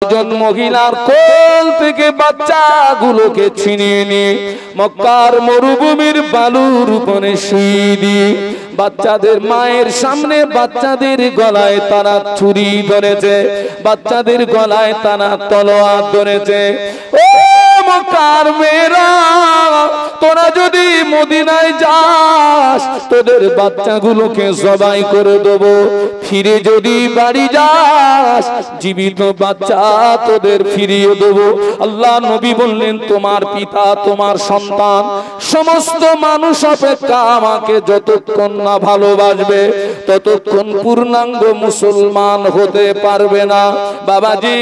কয়েকজন মহিলার কোল থেকে বাচ্চাগুলোকে ছিনিয়ে নিয়ে মক্কার মরুভূমির বালুর উপরে শুইয়ে দিয়ে বাচ্চাদের মায়ের সামনে বাচ্চাদের গলায় তারা ছুরি ধরেছে, বাচ্চাদের গলায় তারা তলোয়ার ধরেছে। ও মক্কার মেয়েরা, তোরা যদি মদিনায় যাস তোদের বাচ্চাগুলোকে জবাই করে দেব, ফিরে যদি বাড়ি যাস জীবিত বাচ্চা তোদের ফিরিয়ে দেব। আল্লাহ নবী বললেন, তোমার পিতা তোমার সন্তান সমস্ত মানুষ অপেক্ষা আমাকে যতক্ষণ না ভালোবাসবে ততক্ষণ পূর্ণাঙ্গ মুসলমান হতে পারবে না। বাবাজি,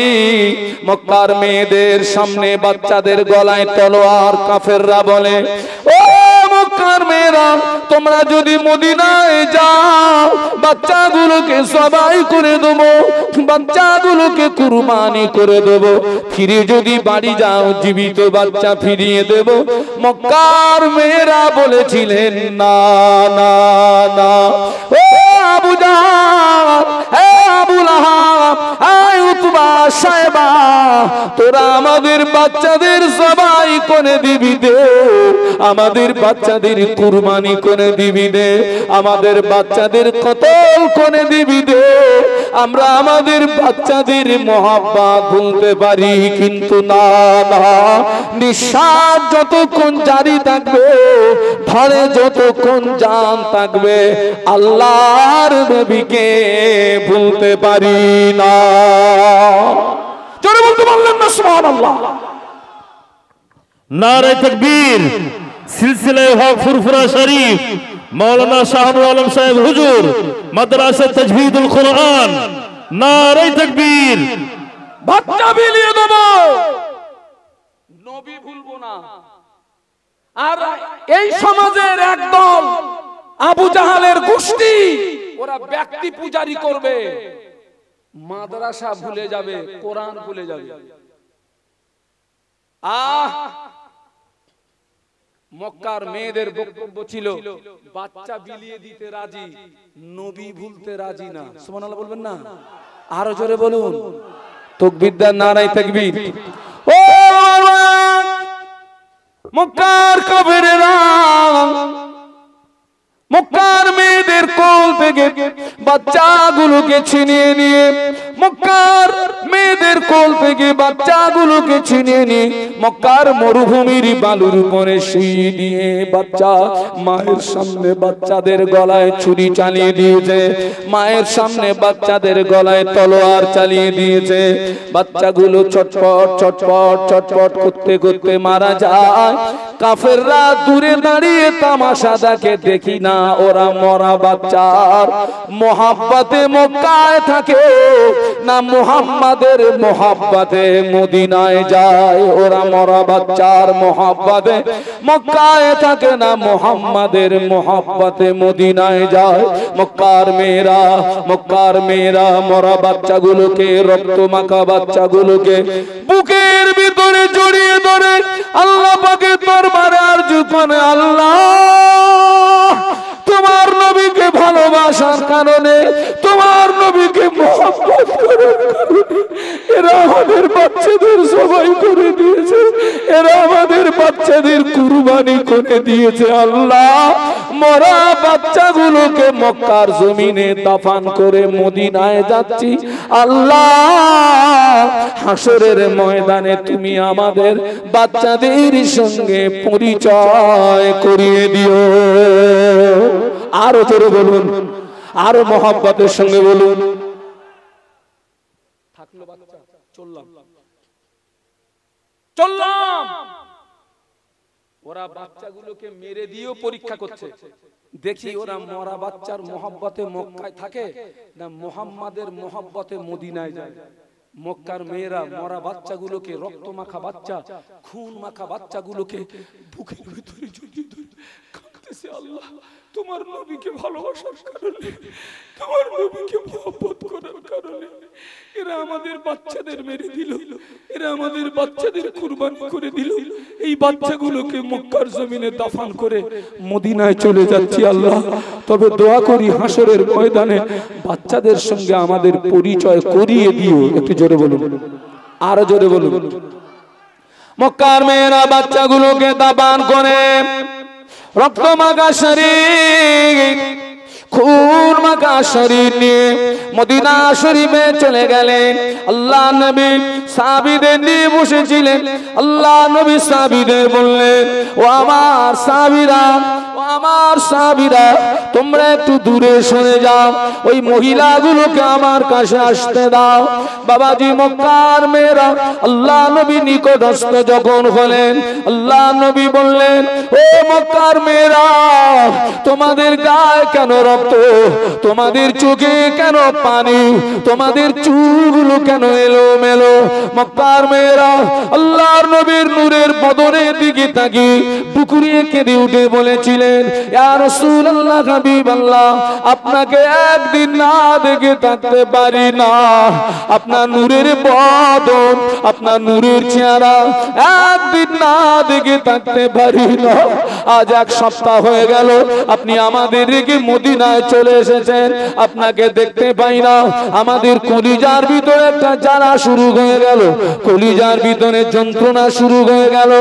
মক্কার মেয়েদের সামনে বাচ্চাদের গলায় তলোয়ার, কাফেররা বলে, ও মক্কার মেয়েরা, তোমরা যদি মদিনায় যাও বাচ্চাগুলোকে জবাই করে দেবো, বাচ্চাগুলোকে কুরবানি করে দেবো, ফিরে যদি বাড়ি যাও জীবিত বাচ্চা ফিরিয়ে দেব। মক্কার মেয়েরা বলেছিলেন, না না না। ও আবু জাহল, হে আবু লাহাব, হে উতবা, সায়বা, তোরা আমাদের বাচ্চাদের জবাই করে দিবি দে, আমাদের বাচ্চাদের কুরবানি করে দিবি দে, আমাদের বাচ্চাদের কতল করে দিবি দে, আমরা আমাদের বাচ্চাদের মহব্বত ভুলতে পারি, কিন্তু না না, নিঃশ্বাস যতক্ষণ জারি থাকবে, ধরে যতক্ষণ জান থাকবে, আল্লাহর নবীকে ভুলতে পারি না। জোরে বলতে পারলেন না সুবহানাল্লাহ? নারে তাকবীর। সিলসিলা হক ফুরফুরা শরীফ, মাওলানা শাহুল আলম সাহেব হুজুর, মাদ্রাসা তাজভিদুল কুরআন, নারে তাকবীর। বাচ্চা বিলিয়ে দেব, নবী ভুলবো না। আর এই সমাজের একদল আবু জাহালের গোষ্ঠী, ওরা ব্যক্তি পূজারি করবে, মাদ্রাসা ভুলে যাবে, কোরআন ভুলে যাবে। মক্কার মেয়েদের বক্তব্য ছিল, বাচ্চা বিলিয়ে দিতে রাজি, নবী ভুলতে রাজি না। সুবহানাল্লাহ বলবেন না? আরো জোরে বলুন। তাকবীর দেন, নারায়ে তাকবীর। ও মক্কার কাফেরেরা, মক্কার মেয়েদের কোল থেকে বাচ্চাগুলোকে ছিনিয়ে নিয়ে, মক্কার মেয়েদের কোল থেকে বাচ্চাগুলোকে ছিনিয়ে নিয়ে মক্কার মরুভূমির বালুর উপরে শুইয়ে দিয়ে বাচ্চা মায়ের সামনে বাচ্চাদের গলায় ছুরি চালিয়ে দিয়েছে, মায়ের সামনে বাচ্চাদের গলায় তলোয়ার চালিয়ে দিয়েছে। বাচ্চাগুলো ছটফট ছটফট ছটফট করতে করতে মারা যায়। কাফেররা দূরে দাঁড়িয়ে তামাশা দেখে, দেখি না ওরা মরা বাচ্চার মোহাব্বতে মক্কায় থাকে না মুহাম্মাদের মোহাব্বতে মদিনায় যায়। ওরা মরা বাচ্চার মোহাব্বতে মক্কায় থাকে না মুহাম্মাদের মোহাব্বতে মদিনায় যায়। মক্কার মেয়েরা মরা বাচ্চাগুলোকে, রক্ত মাখা বাচ্চাগুলোকে বুকের ভিতরে জড়িয়ে ধরে আল্লাহ পাকের দরবারে আরজু করে, আল্লাহ তোমার নবীকে ভালোবাসার কারণে, তোমার নবীকে মহব্বত করার কারণে এরা আমাদের বাচ্চাদের জবাই করে দিয়েছে, এরা আমাদের বাচ্চাদের কুরবানি করে দিয়েছে। আল্লাহ, মরা বাচ্চাগুলোকে মক্কার জমিনে দাফন করে মদিনায় যাচ্ছি। আল্লাহ, হাসরের ময়দানে তুমি আমাদের বাচ্চাদের সঙ্গে পরিচয় করিয়ে দিও। আরো জোরে বলুন, আরো মহব্বতের সঙ্গে বলুন। থাকলো বাচ্চা, চললাম। ওরা বাচ্চাগুলোকে মেরে দিয়েও পরীক্ষা করছে, দেখি ওরা মরা বাচ্চার মহব্বতে মক্কায় থাকে না মুহাম্মাদের মহব্বতে মদিনায় যায়। মক্কার মেয়েরা মরা বাচ্চাগুলোকে, রক্ত মাখা বাচ্চা, খুন মাখা বাচ্চাগুলোকে বুকের ভিতরে জড়িয়ে ধরে কাঁদতেছে, আল্লাহ তোমার নবীকে ভালোবাসার কারণে, তোমার নবীকে মহব্বত করার কারণে এরা আমাদের বাচ্চাদের মেরে দিল, এরা আমাদের বাচ্চাদের কুরবানি করে দিল। এই বাচ্চাগুলোকে মক্কার জমিনে দাফন করে মদিনায় চলে যাচ্ছি। আল্লাহ, তবে দোয়া করি হাসরের ময়দানে বাচ্চাদের সঙ্গে আমাদের পরিচয় করিয়ে দিও। একটু জোরে বলুন। আরো জোরে বলুন। মক্কার মেয়েরা বাচ্চাগুলোকে দাবান করে রক্ত মাখা শরীর, খুন মাখা শরীর নিয়ে মদিনা শরীফে চলে গেলেন। আল্লাহ নবী সাহাবীদের নিয়ে বসেছিলেন। আল্লাহ নবী সাহাবীদের বললেন, ও আমার সাহাবীরা, ও আমার সাহাবীরা, তোমরা একটু দূরে সরে যাও, ওই মহিলাগুলোকে আমার কাছে আসতে দাও। বাবাজি, মক্কার মেয়েরা আল্লাহ নবী নিকটস্থ যখন হলেন, আল্লাহ নবী বললেন, ও মক্কার মেয়েরা, তোমাদের গায়ে কেন রক্ত, তোমাদের চোখে কেন পানি, তোমাদের চুলগুলো কেন এলোমেলো? মক্কার মেয়েরা আল্লাহর নবীর নূরের বদনের দিকে তাকিয়ে টুকরিয়ে কেঁদে উঠে বলেছিলেন, ইয়া রাসূলুল্লাহ, হাবিবাল্লাহ, আপনাকে একদিন না দেখে থাকতে পারি না। আপনার নূরের বদন, আপনার নূরের চেহারা একদিন না দেখে থাকতে পারি না। আজ এক সপ্তাহ হয়ে গেল আপনি আমাদের রেখে মদিনায় চলে এসেছেন, আপনাকে দেখতে পাই না। আমাদের কলিজার ভিতরে একটা জ্বালা শুরু হয়ে গেল, কলিজার ভিতরে যন্ত্রণা শুরু হয়ে গেল।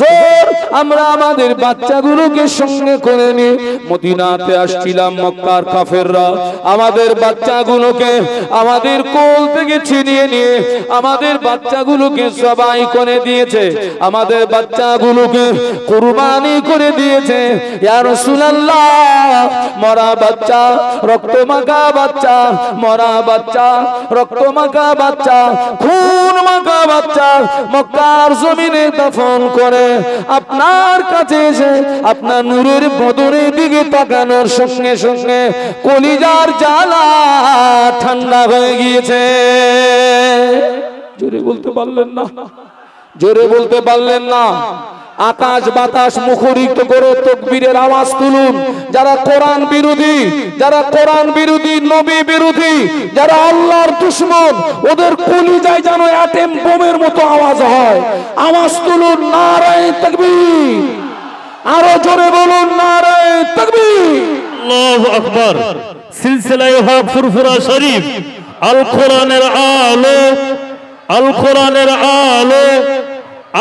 জোর আমরা আমাদের বাচ্চাগুলোকে সঙ্গে করে নিয়ে মদিনাতে আসছিলাম। মক্কার কাফেররা আমাদের বাচ্চাগুলোকে আমাদের কোল থেকে ছিনিয়ে নিয়ে আমাদের বাচ্চাগুলোকে জবাই করে দিয়েছে, আমাদের বাচ্চাগুলোকে কুরবানি করে দিয়েছে। ইয়া রাসূলুল্লাহ, মরা বাচ্চা, রক্ত মাখা বাচ্চা, মরা বাচ্চা, রক্ত মাখা বাচ্চা, খুন মাখা বাচ্চা মক্কার জমিনে দাফন করে আপনার কাছে এসে আপনার নূরের বদনের দিকে তাকানোর সঙ্গে সঙ্গে কলিজার জ্বালা ঠান্ডা হয়ে গিয়েছে। জোরে বলতে পারলেন না, জোরে বলতে পারলেন না। আকাশ বাতাস মুখরিত করে তাকবীরের আওয়াজ তুলুন। যারা কোরআন বিরোধী, যারা কোরআন বিরোধী, নবী বিরোধী, যারা আল্লাহর দুশমন, ওদের কলিজায় যেন অ্যাটম বোমের মতো আওয়াজ হয়। আওয়াজ তুলুন, নারায়ে তাকবীর। আরো জোরে বলুন, নারায়ে তাকবীর। আল্লাহু আকবার। সিলসিলায়ে হক ফুরফুরা শরীফ, আল কোরআনের আলো, আল কোরআনের আলো,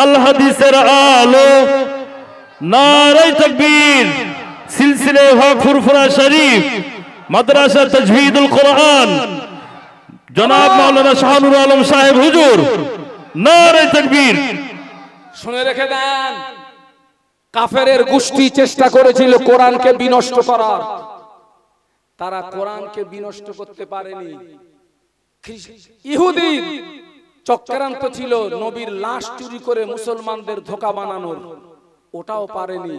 আল হাদিসের আলো, নারায়ে তাকবীর। সিলসিলায়ে হক ফুরফুরা শরীফ, মাদ্রাসা তাজভিদুল কোরআন, জনাব মাওলানা শাহনুর আলম সাহেব হুজুর, নারায়ে তাকবীর। শুনে রেখে দেন, কাফেরের গোষ্ঠী চেষ্টা করেছিল কোরআনকে বিনষ্ট করার, তারা কোরআনকে বিনষ্ট করতে পারেনি। ইহুদি চক্রান্ত ছিল নবীর লাশ চুরি করে মুসলমানদের ধোঁকা বানানোর, ওটাও পারেনি।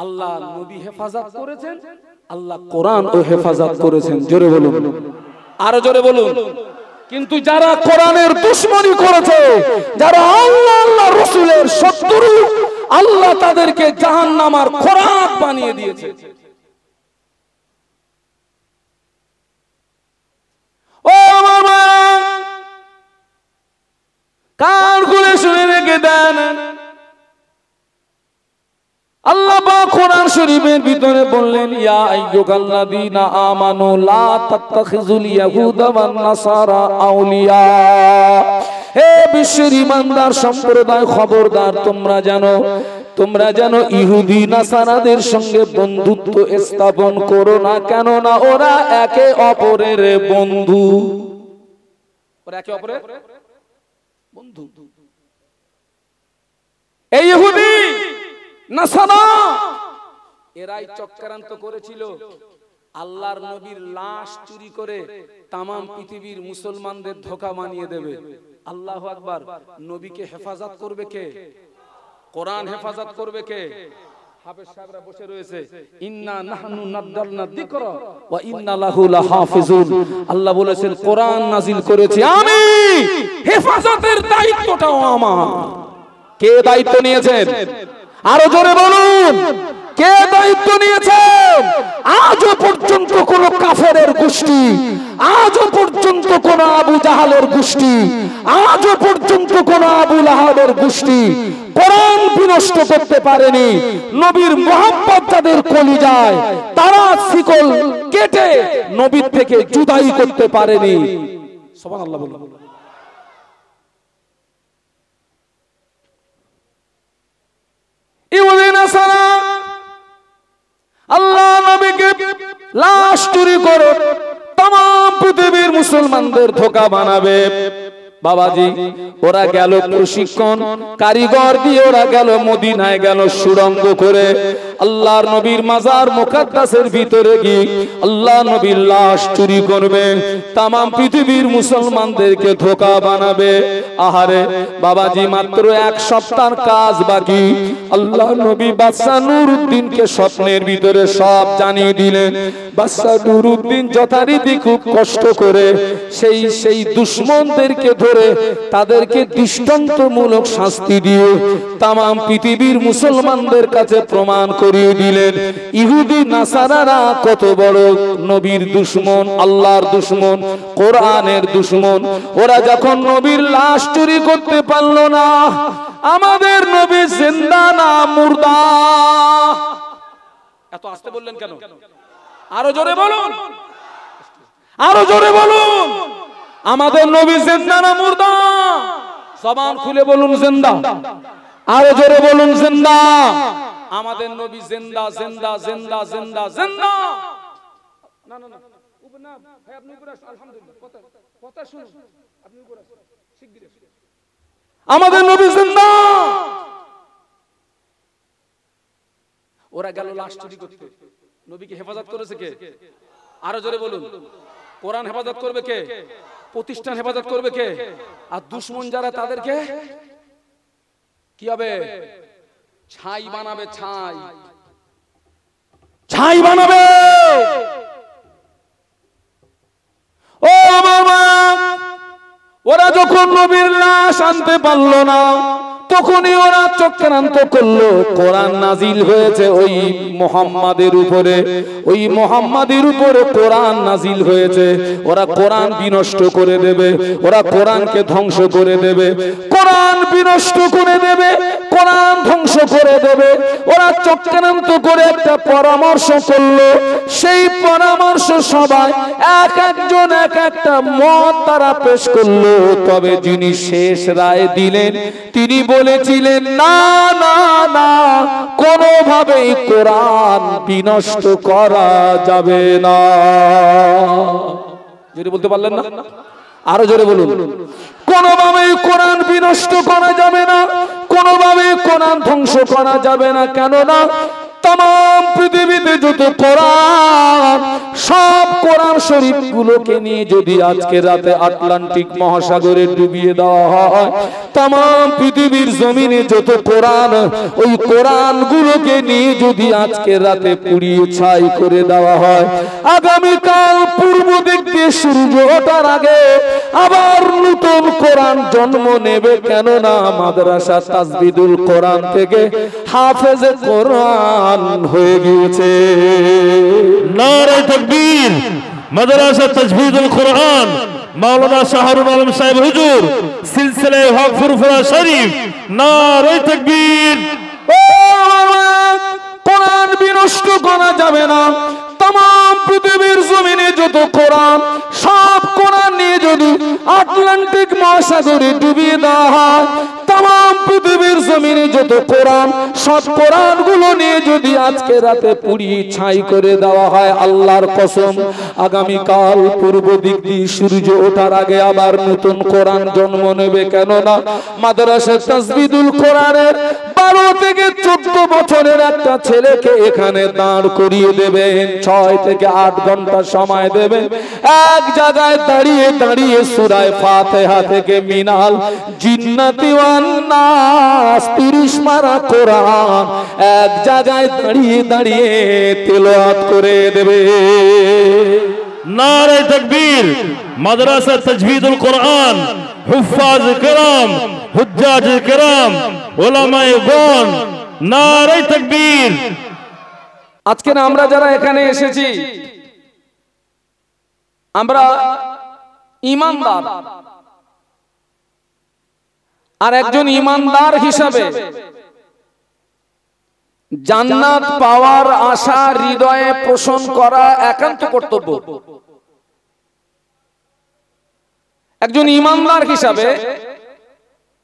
আল্লাহ নবী হেফাজত করেছেন, আল্লাহ কোরআন ও হেফাজত করেছেন। জোরে বলুন, আরো জোরে বলুন। কিন্তু যারা কোরআনের দুশমনি করেছে, যারা আল্লাহ আল্লাহ রাসূলের শত্রু, আল্লাহ তাদেরকে জাহান্নামের খোরাক বানিয়ে দিয়েছে। ও আমার মা, কান খুলে শুনে রেখে দেন, আল্লাহ পাক কোরআন শরীফের ভিতরে বললেন, ইয়া আইয়ুহাল্লাযীনা আমানু লা তাত্তাখিযুল ইয়াহুদা ওয়ান নাসারা আউলিয়া। হে বিশ্বের ঈমানদার সম্প্রদায়, খবরদার, তোমরা জানো ইহুদি নাসারাদের সঙ্গে বন্ধুত্ব স্থাপন করো না। কেন না ওরা একে অপরের বন্ধু, ওরা একে অপরের বন্ধু। এই ইহুদি নাসারা এরাই চক্রান্ত করেছিল আল্লাহর নবীর লাশ চুরি করে তামাম পৃথিবীর মুসলমানদের ধোঁকা বানিয়ে দেবে। আল্লাহু আকবার। নবীকে হেফাজত করবে কে? কোরআন হেফাজত করবে কে? হাফেজ সাহেবরা বসে রয়েছে। ইন্না নাহনু নাযালনা যিকরা ওয়া ইন্না লাহু লাহাফিজুন। আল্লাহ বলেছেন কোরআন নাজিল করেছি আমি, হেফাজতের দায়িত্বটাও আমার। কে দায়িত্ব নিয়েছেন? আরো জোরে বলুন, কে দায়িত্ব নিয়েছেন? আজও পর্যন্ত কোন কাফেরের গোষ্ঠী, আজও পর্যন্ত কোন আবু জাহালের গোষ্ঠী, আজও পর্যন্ত কোন আবু লাহাবের গোষ্ঠী কোরআন বিনষ্ট করতে পারেনি। নবীর মুহাব্বত যাদের কলিজায়, তারা শিকল কেটে নবীর থেকে জুদাই করতে পারেনি। সুবহানাল্লাহ বলুন। লাশ চুরি করে তাম পৃথিবীর মুসলমানদের ধোঁকা বানাবে। বাবাজি ওরা গেল প্রশিক্ষণ কারিগর দিয়ে, ওরা গেল মদিনায় গেল সুড়ঙ্গ করে আল্লাহর নবীর মাজার মুকাদ্দাসের ভিতরে গিয়ে আল্লাহর নবীর লাশ চুরি করবে, তামাম পৃথিবীর মুসলমানদেরকে ধোঁকা বানাবে। আহারে বাবাজি মাত্র এক সপ্তাহের কাজ বাকি। আল্লাহর নবী বাদশা নুরউদ্দিনকে স্বপ্নের ভিতরে সব জানিয়ে দিলেন। বাদশা নুরউদ্দিন যথারীতি খুব কষ্ট করে সেই দুশমনদেরকে ধরে তাদেরকে দৃষ্টান্তমূলক শাস্তি দিয়ে তামাম পৃথিবীর মুসলমানদের কাছে প্রমাণ করিয়ে দিলেন ইহুদি নাসারারা কত বড় নবীর দুশমন, আল্লাহর দুশমন, কোরআনের দুশমন। ওরা যখন নবীর লাশ চুরি করতে পারলো না, আমাদের নবী জিন্দা না মুর্দা। এত আস্তে বললেন কেন? আরো জোরে বলুন, আরো জোরে বলুন। আমাদের নবী জিন্দা না মুর্দা? জবান খুলে বলুন জিন্দা। আরো জোরে বলুন জিন্দা। আমাদের নবী জিন্দা জিন্দা জিন্দা জিন্দা জিন্দা। না না না না ভাই, আপনি উপরে আসুন। আলহামদুলিল্লাহ কথা শুনুন, আপনি উপরে আসুন শিগগিরই। আমাদের নবী জিন্দা। ওরা গেল লাশ চুরি করতে, নবীকে হেফাজত করেছে কে? আরো জোরে বলুন। কোরআন হেফাজত করবে কে? প্রতিষ্ঠান হেফাজত করবে কে? আর দুশমন যারা তাদেরকে কি হবে? ছাই বানাবে, ছাই ছাই বানাবে। ও বাবা, ওরা যখন নবীর লাশ আনতে পারলো না, তখনই ওরা চক্রান্ত করলো। কোরআন নাজিল হয়েছে ওই মুহাম্মাদের উপরে, ওই মুহাম্মাদের উপরে কোরআন নাজিল হয়েছে। ওরা কোরআন বিনষ্ট করে দেবে, ওরা কোরআনকে ধ্বংস করে দেবে, কোরআন বিনষ্ট করে দেবে, কোরআন ধ্বংস করে দেবে। ওরা চক্রান্ত করে একটা পরামর্শ করলো। সেই পরামর্শ সবাই এক একজন এক একটা মত তারা পেশ করলো। তবে যিনি শেষ রায় দিলেন তিনি বলেছিলেন না না না, কোনোভাবেই কোরআন বিনষ্ট করা যাবে না। যদি বলতে পারলেন না, আরো জোরে বলুন। কোনোভাবেই কোরআন বিনষ্ট করা যাবে না, কোনোভাবেই কোরআন ধ্বংস করা যাবে না। কেননা तमाम পৃথিবীতে যত কোরআন সব কোরআন শরীফ গুলোকে নিয়ে যদি আজকে রাতে আটলান্টিক মহাসাগরে ডুবিয়ে দেওয়া হয়, तमाम পৃথিবীর জমিনে যত কোরআন ওই কোরআন গুলোকে নিয়ে যদি আজকে রাতে পুড়িয়ে ছাই করে দেওয়া হয়, আগামী কাল পূর্ব দিক দিয়ে সূর্য ওঠার আগে আবার নতুন কোরআন জন্ম নেবে। কেননা মাদ্রাসা তাজবিদুল কোরআন থেকে হাফেজে কোরআন হয়ে গিয়েছে। নারে তাকবীর। মাদ্রাসা তাজবিদুল কোরআন মাওলানা শাহরুল আলম সাহেব হুজুর সিলসিলা হক ফুরফুরা শরীফ। নারে তাকবীর। কোরআন বিনষ্ট করা যাবে না। तमाम পৃথিবীর জমিনে যত কোরআন সব কোরআন নিয়ে যদি আটলান্টিক মহাসাগরে ডুবিয়ে দেওয়া হয়, तमाम পৃথিবীর জমিনে যত কোরআন সব কোরআন গুলো নিয়ে যদি আজকে রাতে পুড়িয়ে ছাই করে দেওয়া হয়, আল্লাহর কসম আগামী কাল পূর্ব দিক দিয়ে সূর্য ওঠার আগে আবার নতুন কোরআন জন্ম নেবে। কেননা মাদ্রাসা তাজবিদুল কোরআনের 12 থেকে 14 বছরের একটা ছেলেকে এখানে দাঁড় করিয়ে দেবেন, 6 থেকে 8 ঘন্টা সময় দেবেন, এক জায়গায় দাঁড়িয়ে দাঁড়িয়ে সূরা ফাতিহা থেকে মিনাল জিন্নাতি ওয়ান নাস 30 পারা কোরআন এক জায়গায় দাঁড়িয়ে দাঁড়িয়ে তেলাওয়াত করে দেবে। नारे तकबीर। मदरसा तजवीदुल कुरान हुफ्फाज किराम हुज्जाज किराम उलमाए गौन। नारे तकबीर। আজকে না আমরা যারা এখানে এসেছি আমরা ঈমানদার, আর একজন ঈমানদার হিসাবে জান্নাত পাওয়ার আশা হৃদয়ে পোষণ করা একান্ত কর্তব্য। একজন ঈমানদার হিসাবে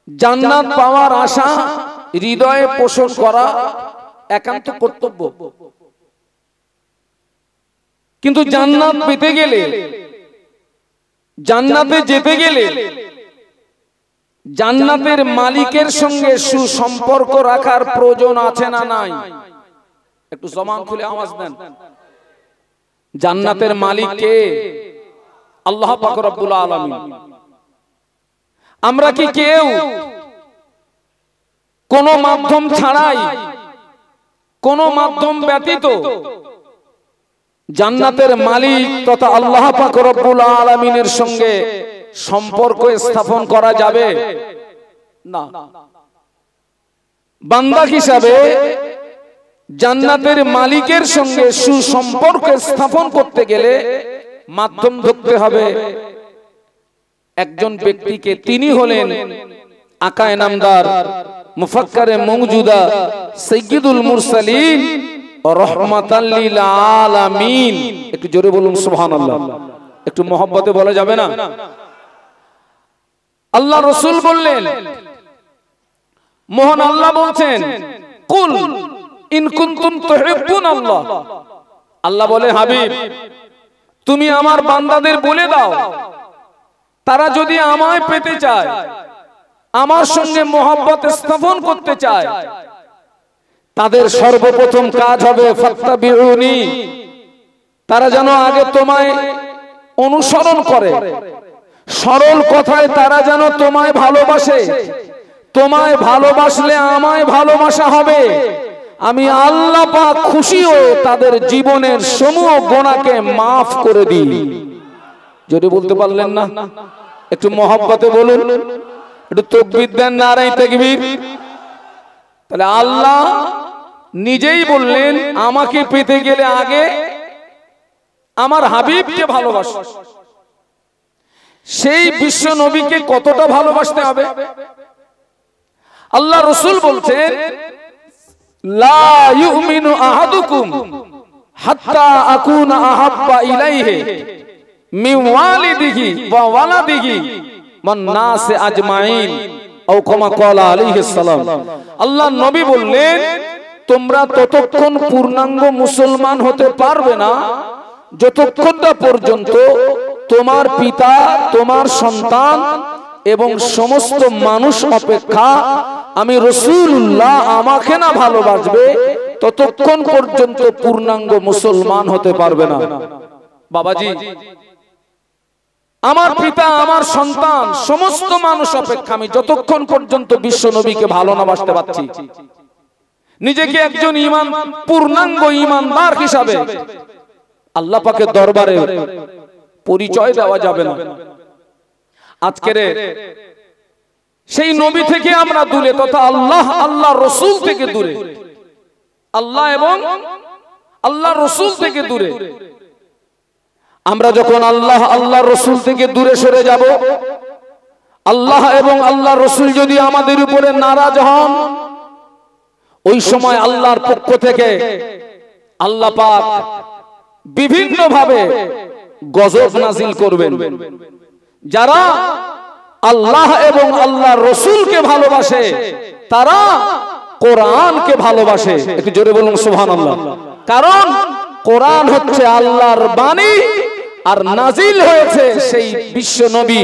জান্নাত পাওয়ার আশা হৃদয়ে পোষণ করা একান্ত কর্তব্য। কিন্তু জান্নাত পেতে গেলে, জান্নাতে যেতে গেলে জান্নাতের মালিকের সঙ্গে সুসম্পর্ক রাখার প্রয়োজন আছে না নাই? একটু জবান খুলে আওয়াজ দেন। জান্নাতের মালিক কে? আল্লাহ পাক রব্বুল আলামিন। আমরা কি কেউ কোন মাধ্যম ছাড়াই, কোন মাধ্যম ব্যতীত জান্নাতের মালিক তথা আল্লাহ পাক রব্বুল আলামিনের সঙ্গে সম্পর্ক স্থাপন করা যাবে না? বান্দা হিসাবে জান্নাতের মালিকের সঙ্গে সুসম্পর্ক স্থাপন করতে গেলে মাধ্যম ধরতে হবে একজন ব্যক্তিকে। তিনি হলেন আকায়ে নামদার, মুফাক্কারে মওজুদা, সাইয়্যিদুল মুরসালিন ও রাহমাতাল লিল আলামিন। একটু জোরে বলুন সুবহানাল্লাহ। একটু মহব্বতে বলা যাবে না? আল্লাহ রাসূল বললেন, মহান আল্লাহ বলছেন, কুল ইন কুনতুম তুহিব্বুনাল্লাহ। আল্লাহ বলে, হাবিব তুমি আমার বান্দাদের বলে দাও, তারা যদি আমায় পেতে চায়, আমার সঙ্গে মহব্বত স্থাপন করতে চায়, তাদের সর্বপ্রথম কাজ হবে ফাত্তাবিউনি, তারা যেন আগে তোমায় অনুসরণ করে। সরল কথায় তারা যেন তোমায় ভালোবাসে। তোমায় ভালোবাসলে আমায় ভালোবাসা হবে। আমি আল্লাহ পাক খুশি হয়ে তাদের জীবনের সমূহ গুনাহকে মাফ করে দিই। যদি বলতে পারলেন না, একটু মহব্বতে বলুন, একটু তাকবীর দেন, নারায়ে তাকবীর। তাহলে আল্লাহ নিজেই বললেন, আমাকে পেতে গেলে আগে আমার হাবিবকে ভালোবাসো। সেই বিশ্ব নবীকে কতটা ভালোবাসতে হবে? আল্লাহ রাসূল বলছেন, লা ইউমিনু আহাদুকুম হাত্তা আকুনা আহাব্বা ইলাইহি মিন ওয়ালিদিহি ওয়া ওয়ালাদিহি মান নাস আজমাইন আও কামা ক্বালা আলাইহিস সালাম। আল্লাহ নবী বললেন, তোমরা ততক্ষণ পূর্ণাঙ্গ মুসলমান হতে পারবে না যতক্ষণ না পর্যন্ত তোমার পিতা, তোমার সন্তান এবং সমস্ত মানুষ অপেক্ষা আমি রাসূলুল্লাহ আমাকে না ভালোবাসবে, ততক্ষণ পর্যন্ত পূর্ণাঙ্গ মুসলমান হতে পারবে না। বাবাজি, আমার পিতা, আমার সন্তান, সমস্ত মানুষ অপেক্ষা আমি যতক্ষণ পর্যন্ত বিশ্ব নবীকে ভালো না বাসতে পারছি, নিজেকে একজন পূর্ণাঙ্গ ঈমানদার হিসাবে আল্লাহ পাকের দরবারে পরিচয় দেওয়া যাবে না। আজকের সেই নবী থেকে আমরা দূরে, তথা আল্লাহ রাসূল থেকে দূরে, আল্লাহ এবং আল্লাহ রাসূল থেকে দূরে। আমরা যখন আল্লাহ রাসূল থেকে দূরে সরে যাব, আল্লাহ এবং আল্লাহ রাসূল যদি আমাদের উপরে নারাজ হন, ওই সময় আল্লাহর পক্ষ থেকে আল্লাহ পাক বিভিন্ন ভাবে গজব নাজিল করবেন। যারা আল্লাহ এবং আল্লাহ রাসূলকে ভালোবাসে তারা কোরআনকে ভালোবাসে। একটু জোরে বলুন সুবহানাল্লাহ। কারণ কোরআন হচ্ছে আল্লাহর বাণী, আর নাজিল হয়েছে সেই বিশ্ব নবী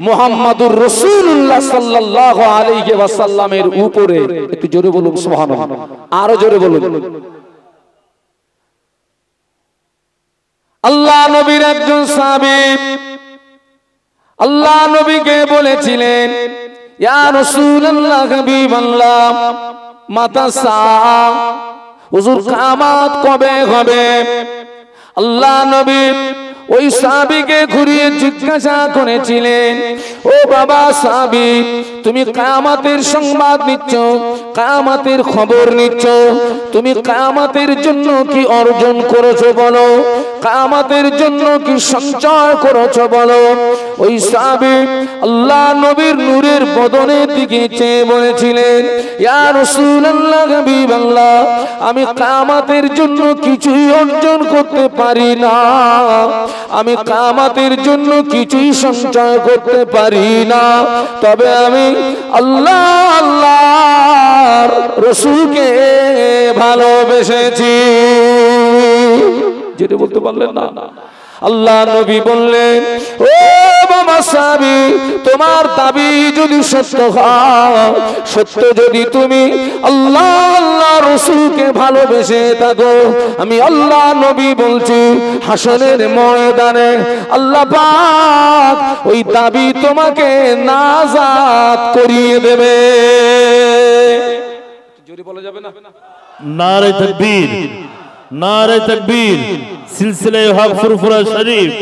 মুহাম্মাদুর রাসূলুল্লাহ সাল্লাল্লাহু আলাইহি ওয়াসাল্লামের উপরে। একটু জোরে বলুন সুবহানাল্লাহ, আরো জোরে বলুন। আল্লাহ নবীর একজন সাহাবী আল্লাহ নবীকে বলেছিলেন, ইয়া রাসূলুল্লাহ, হাবিবাল্লাহ, মাতা সাআ, হুজুর কিয়ামত কবে হবে? আল্লাহ নবী ওই সাহাবীকে ঘুরিয়ে জিজ্ঞাসা করেছিলেন, ও বাবা সাহাবী, তুমি কিয়ামতের সংবাদ নিচ্ছ, কিয়ামতের খবর নিচ্ছ, তুমি কিয়ামতের জন্য কি অর্জন করেছো বলো, কিয়ামতের জন্য কি সঞ্চয় করেছো বলো। ওই সাহাবী আল্লাহ নবীর নূরের বদনের দিকে চেয়ে বলেছিলেন, ইয়া রাসূলুল্লাহ, হাবিবাল্লাহ, আমি কিয়ামতের জন্য কিছুই অর্জন করতে পারি না, আমি কিয়ামতের জন্য কিছুই সঞ্চয় করতে পারি না, তবে আমি আল্লাহর রাসূলকে ভালোবেসেছি। যেটা বলতে পারলেন না। আল্লাহ নবী বললেন, ও বাবা সাহাবী, তোমার দাবি যদি সত্য হয়, সত্য যদি তুমি আল্লাহ আল্লাহ রাসূলকে ভালোবেসে থাকো, আমি আল্লাহ নবী বলছি হাসরের ময়দানে আল্লাহ পাক ওই দাবি তোমাকে নাজাত করিয়ে দেবে। জোরে বলা যাবে না? নারে তাকবীর, নারে তাকবীর। সিলসিলা হক ফুরফুরা শরীফ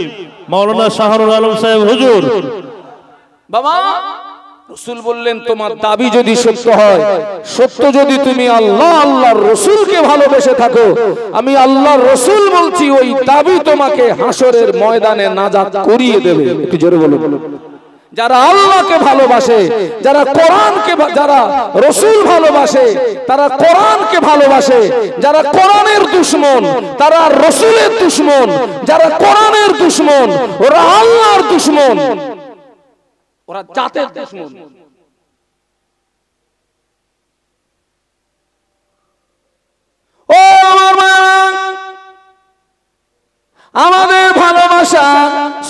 মাওলানা শাহরুল আলম সাহেব হুজুর। বাবা রাসূল বললেন, তোমার দাবি যদি সত্য হয়, সত্য যদি তুমি আল্লাহ আল্লাহর রাসূলকে ভালোবেসে থাকো, আমি আল্লাহর রাসূল বলছি ওই দাবি তোমাকে হাসরের ময়দানে নাজাত করিয়ে দেবে। একটু জোরে বলুন। যারা আল্লাহকে ভালোবাসে, যারা কোরআনকে, যারা রাসূল ভালোবাসে, তারা কোরআনকে ভালোবাসে। যারা কোরআনের দুশমন তারা রাসূলের দুশমন। যারা কোরআনের দুশমন ওরা আল্লাহর দুশমন, ওরা জাতের দুশমন। ও আমার মা, আমাদের ভালোবাসা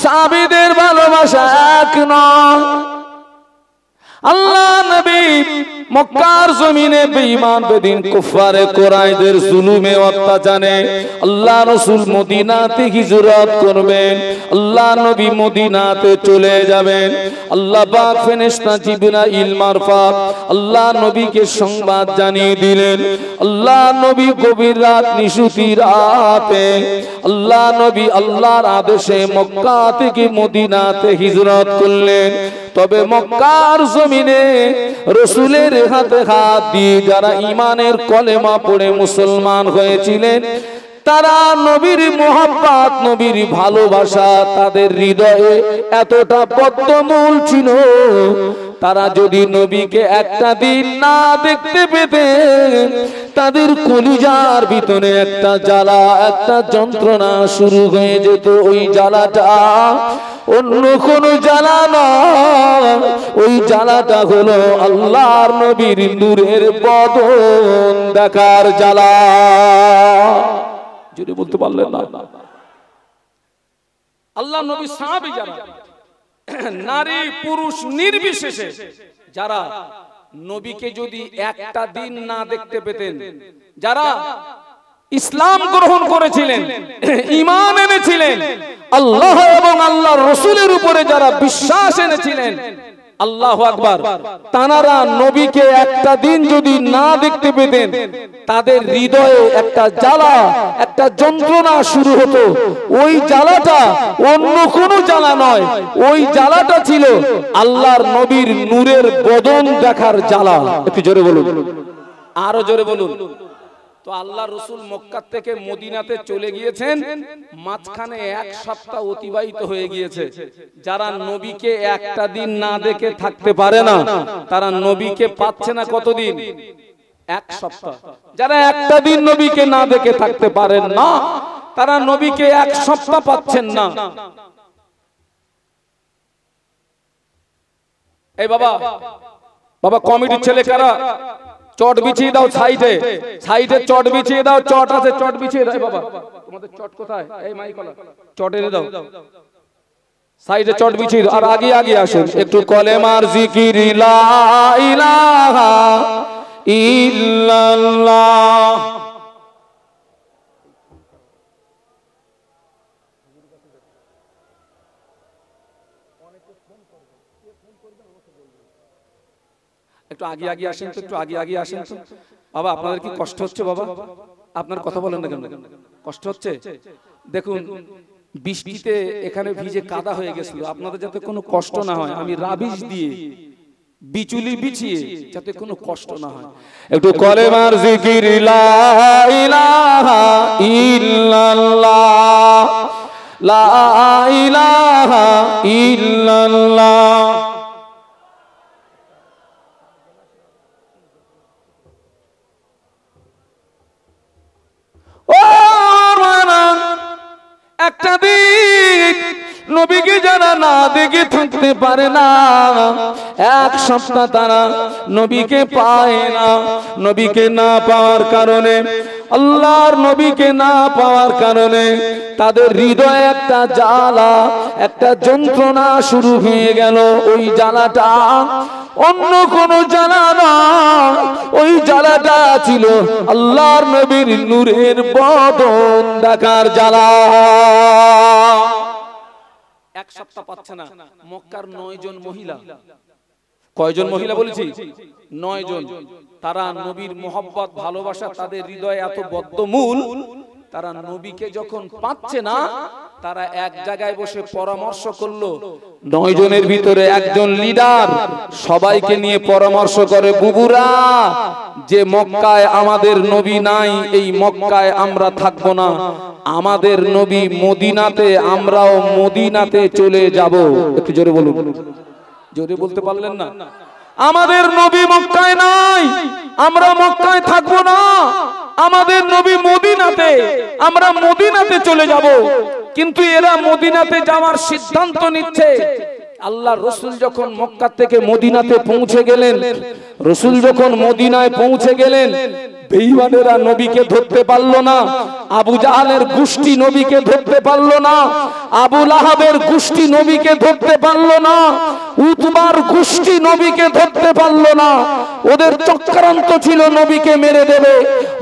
সাহাবীদের ভালোবাসা এক নয়। আল্লাহ নবী মক্কার জমিনে বেঈমান বেদিন কুফারে কুরাইশদের জুলুমে অত্যাচারে আল্লাহ রাসূল মদিনাতে হিজরত করবেন। আল্লাহ নবী মদিনাতে চলে যাবেন। আল্লাহ পাক ফেরেশতা জিবরাইল মারফত আল্লাহ নবীকে সংবাদ জানিয়ে দিলেন। আল্লাহ নবী গভীর রাত নিশুতি রাতে আল্লাহ নবী আল্লাহর আদেশে মক্কা থেকে মদিনাতে হিজরত করলেন। তবে মক্কার জমিনে রাসূলের হাতে হাত দিয়ে যারা ঈমানের কলেমা পড়ে মুসলমান হয়েছিলেন, তারা নবীর মোহাব্বত, নবীর ভালোবাসা তাদের হৃদয়ে এতটা বদ্ধমূল ছিল, তারা যদি নবীকে একটা দিন না দেখতে পেতেন, তাদের কলিজার ভিতরে একটা জ্বালা, একটা যন্ত্রণা শুরু হয়ে যেত। ওই জ্বালাটা অন্য কোন জ্বালা নয়, ওই জ্বালাটা হলো আল্লাহর নবীর নূরের বদন দেখার জ্বালা। যদি বলতে পারলেন না? আল্লাহ নবী সাহাবী যারা, নারী পুরুষ নির্বিশেষে যারা নবীকে যদি একটা দিন না দেখতে পেতেন, যারা ইসলাম গ্রহণ করেছিলেন, ঈমান এনেছিলেন, আল্লাহ এবং আল্লাহর রাসূলের উপরে যারা বিশ্বাস এনেছিলেন, আল্লাহু আকবার, তারা নবীকে একটা দিন যদি না দেখতে পেতেন, তাদের হৃদয়ে একটা জ্বালা, একটা যন্ত্রণা শুরু হতো। ওই জ্বালাটা অন্য কোনো জ্বালা নয়, ওই জ্বালাটা ছিল আল্লাহর নবীর নূরের বদন দেখার জ্বালা। একটু জোরে বলুন, আরো জোরে বলুন। তো আল্লাহ রাসূল মক্কা থেকে মদিনাতে চলে গিয়েছেন, মাঝখানে এক সপ্তাহ অতিবাহিত হয়ে গিয়েছে। যারা নবীকে একটা দিন না দেখে থাকতে পারে না, তারা নবীকে পাচ্ছে না কতদিন? এক সপ্তাহ। যারা একটা দিন নবীকে না দেখে থাকতে পারেন না, তারা নবীকে এক সপ্তাহ পাচ্ছেন না। এই বাবা, বাবা কমিটির ছেলে কারা? চট বিছিয়ে দাও সাইডে, সাইডে চট বিছিয়ে দাও, চট আছে চট বিছিয়ে দাও। বাবা তোমাদের চট কোথায়? এই মাইকলা চট এনে দাও, সাইডে চট বিছিয়ে দাও। আর আগে আগে আসেন একটু কলেমার জিকির, লা ইলাহা ইল্লাল্লাহ। একটু আগে আগে আসেন তো, একটু আগে আগে আসেন তো। বাবা আপনাদের কি কষ্ট হচ্ছে? বাবা আপনার কথা বলেন না কেন? কষ্ট হচ্ছে? দেখুন বৃষ্টিতে এখানে ভিজে কাদা হয়ে গেছিল, আপনাদের যাতে কোনো কষ্ট না হয় আমি রাবিশ দিয়ে বিচুলি বিছিয়ে যাতে কোনো কষ্ট না হয়, একটু কলেমার জিকির, লা ইলাহা ইল্লাল্লাহ, লা ইলাহা ইল্লাল্লাহ। একটা দিন নবীকে যারা না দেখে থাকতে পারে না, এক সপ্তাহ তারা নবীকে পায় না। নবীকে না পাওয়ার কারণে আল্লাহর নবীকে না পাওয়ার কারণে তাদের হৃদয়ে একটা জ্বালা, একটা যন্ত্রণা শুরু হয়ে গেল। ওই জ্বালাটা অন্য কোন জ্বালা না, ওই জ্বালাটা ছিল আল্লাহর নবীর নূরের বদন দেখার জ্বালা। এক সপ্তাহ পাচ্ছে না, মক্কার 9 জন মহিলা, কয়জন মহিলা বলেছি? 9 জন। তারা নবীর মোহাব্বত ভালোবাসা তাদের হৃদয়ে এত বদ্ধমূল, তারা নবীকে যখন পাচ্ছে না, তারা এক জায়গায় বসে পরামর্শ করলো। 9 জনের ভিতরে একজন লিডার সবাইকে নিয়ে পরামর্শ করে, বুবুরা, যে মক্কায় আমাদের নবী নাই, এই মক্কায় আমরা থাকবো না, আমাদের নবী মদিনাতে, আমরাও মদিনাতে চলে যাব। একটু জোরে বলুন, জোরে বলতে পারলেন না? আমাদের নবী মক্কায় নাই, আমরা মক্কায় থাকবো না, আমাদের নবী মদিনাতে, আমরা মদিনাতে চলে যাব। কিন্তু এরা মদিনাতে যাওয়ার সিদ্ধান্ত নিচ্ছে। আল্লাহ রসুল যখন মক্কা থেকে মদিনাতে পৌঁছে গেলেন, রসুল যখন মদিনায় পৌঁছে গেলেন, বেঈমানেরা নবীকে ধরতে পারলো না, আবু জাহালের গোষ্ঠী নবীকে ধরতে পারলো না, আবু লাহাবের গোষ্ঠী নবীকে ধরতে পারলো না, উতবার গোষ্ঠী নবীকে ধরতে পারলো না। ওদের চক্রান্ত ছিল নবীকে মেরে দেবে,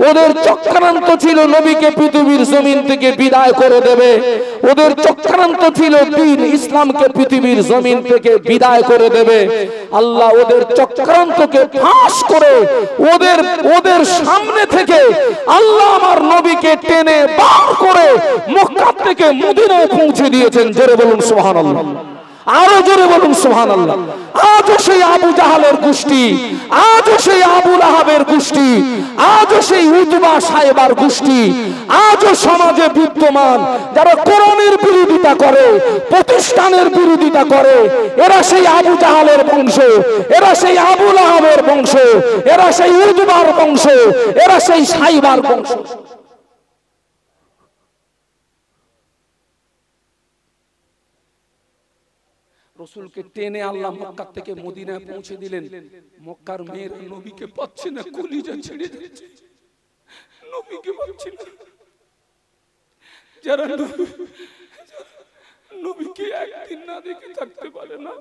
ওদের চক্রান্ত ছিল নবীকে পৃথিবীর জমিন থেকে বিদায় করে দেবে, ওদের চক্রান্ত ছিল দ্বীন ইসলামকে পৃথিবীর জমিন থেকে বিদায় করে দেবে। আল্লাহ ওদের চক্রান্তকে ফাঁস করে ওদের সামনে থেকে আল্লাহ আমার নবীকে টেনে বার করে মক্কা থেকে মদিনায় পৌঁছে দিয়েছেন। জোরে বলুন সুবহানাল্লাহ, আরো জোরে বলুন সুবহানাল্লাহ। আজও সেই আবু জাহালের গোষ্ঠী, আজও সেই আবু লাহাবের গোষ্ঠী, আজও সেই উতবা সাহেবার গোষ্ঠী, আজও সমাজে বিদ্যমান যারা কোরআনের বিরোধিতা করে, প্রতিষ্ঠানের বিরোধিতা করে, এরা সেই আবু জাহালের বংশ, এরা সেই আবু লাহাবের বংশ, এরা সেই উতবার বংশ, এরা সেই সাহেবার বংশ। রসুলকে টেনে আল্লাহ মক্কা থেকে মদিনায় পৌঁছে দিলেন। মক্কার মেয়েরা নবীকে পাচ্ছে না, কলিজা ছেড়ে যাচ্ছে, নবীকে পাচ্ছে না। যারা নবীকে একদিন না দেখে থাকতে পারে না,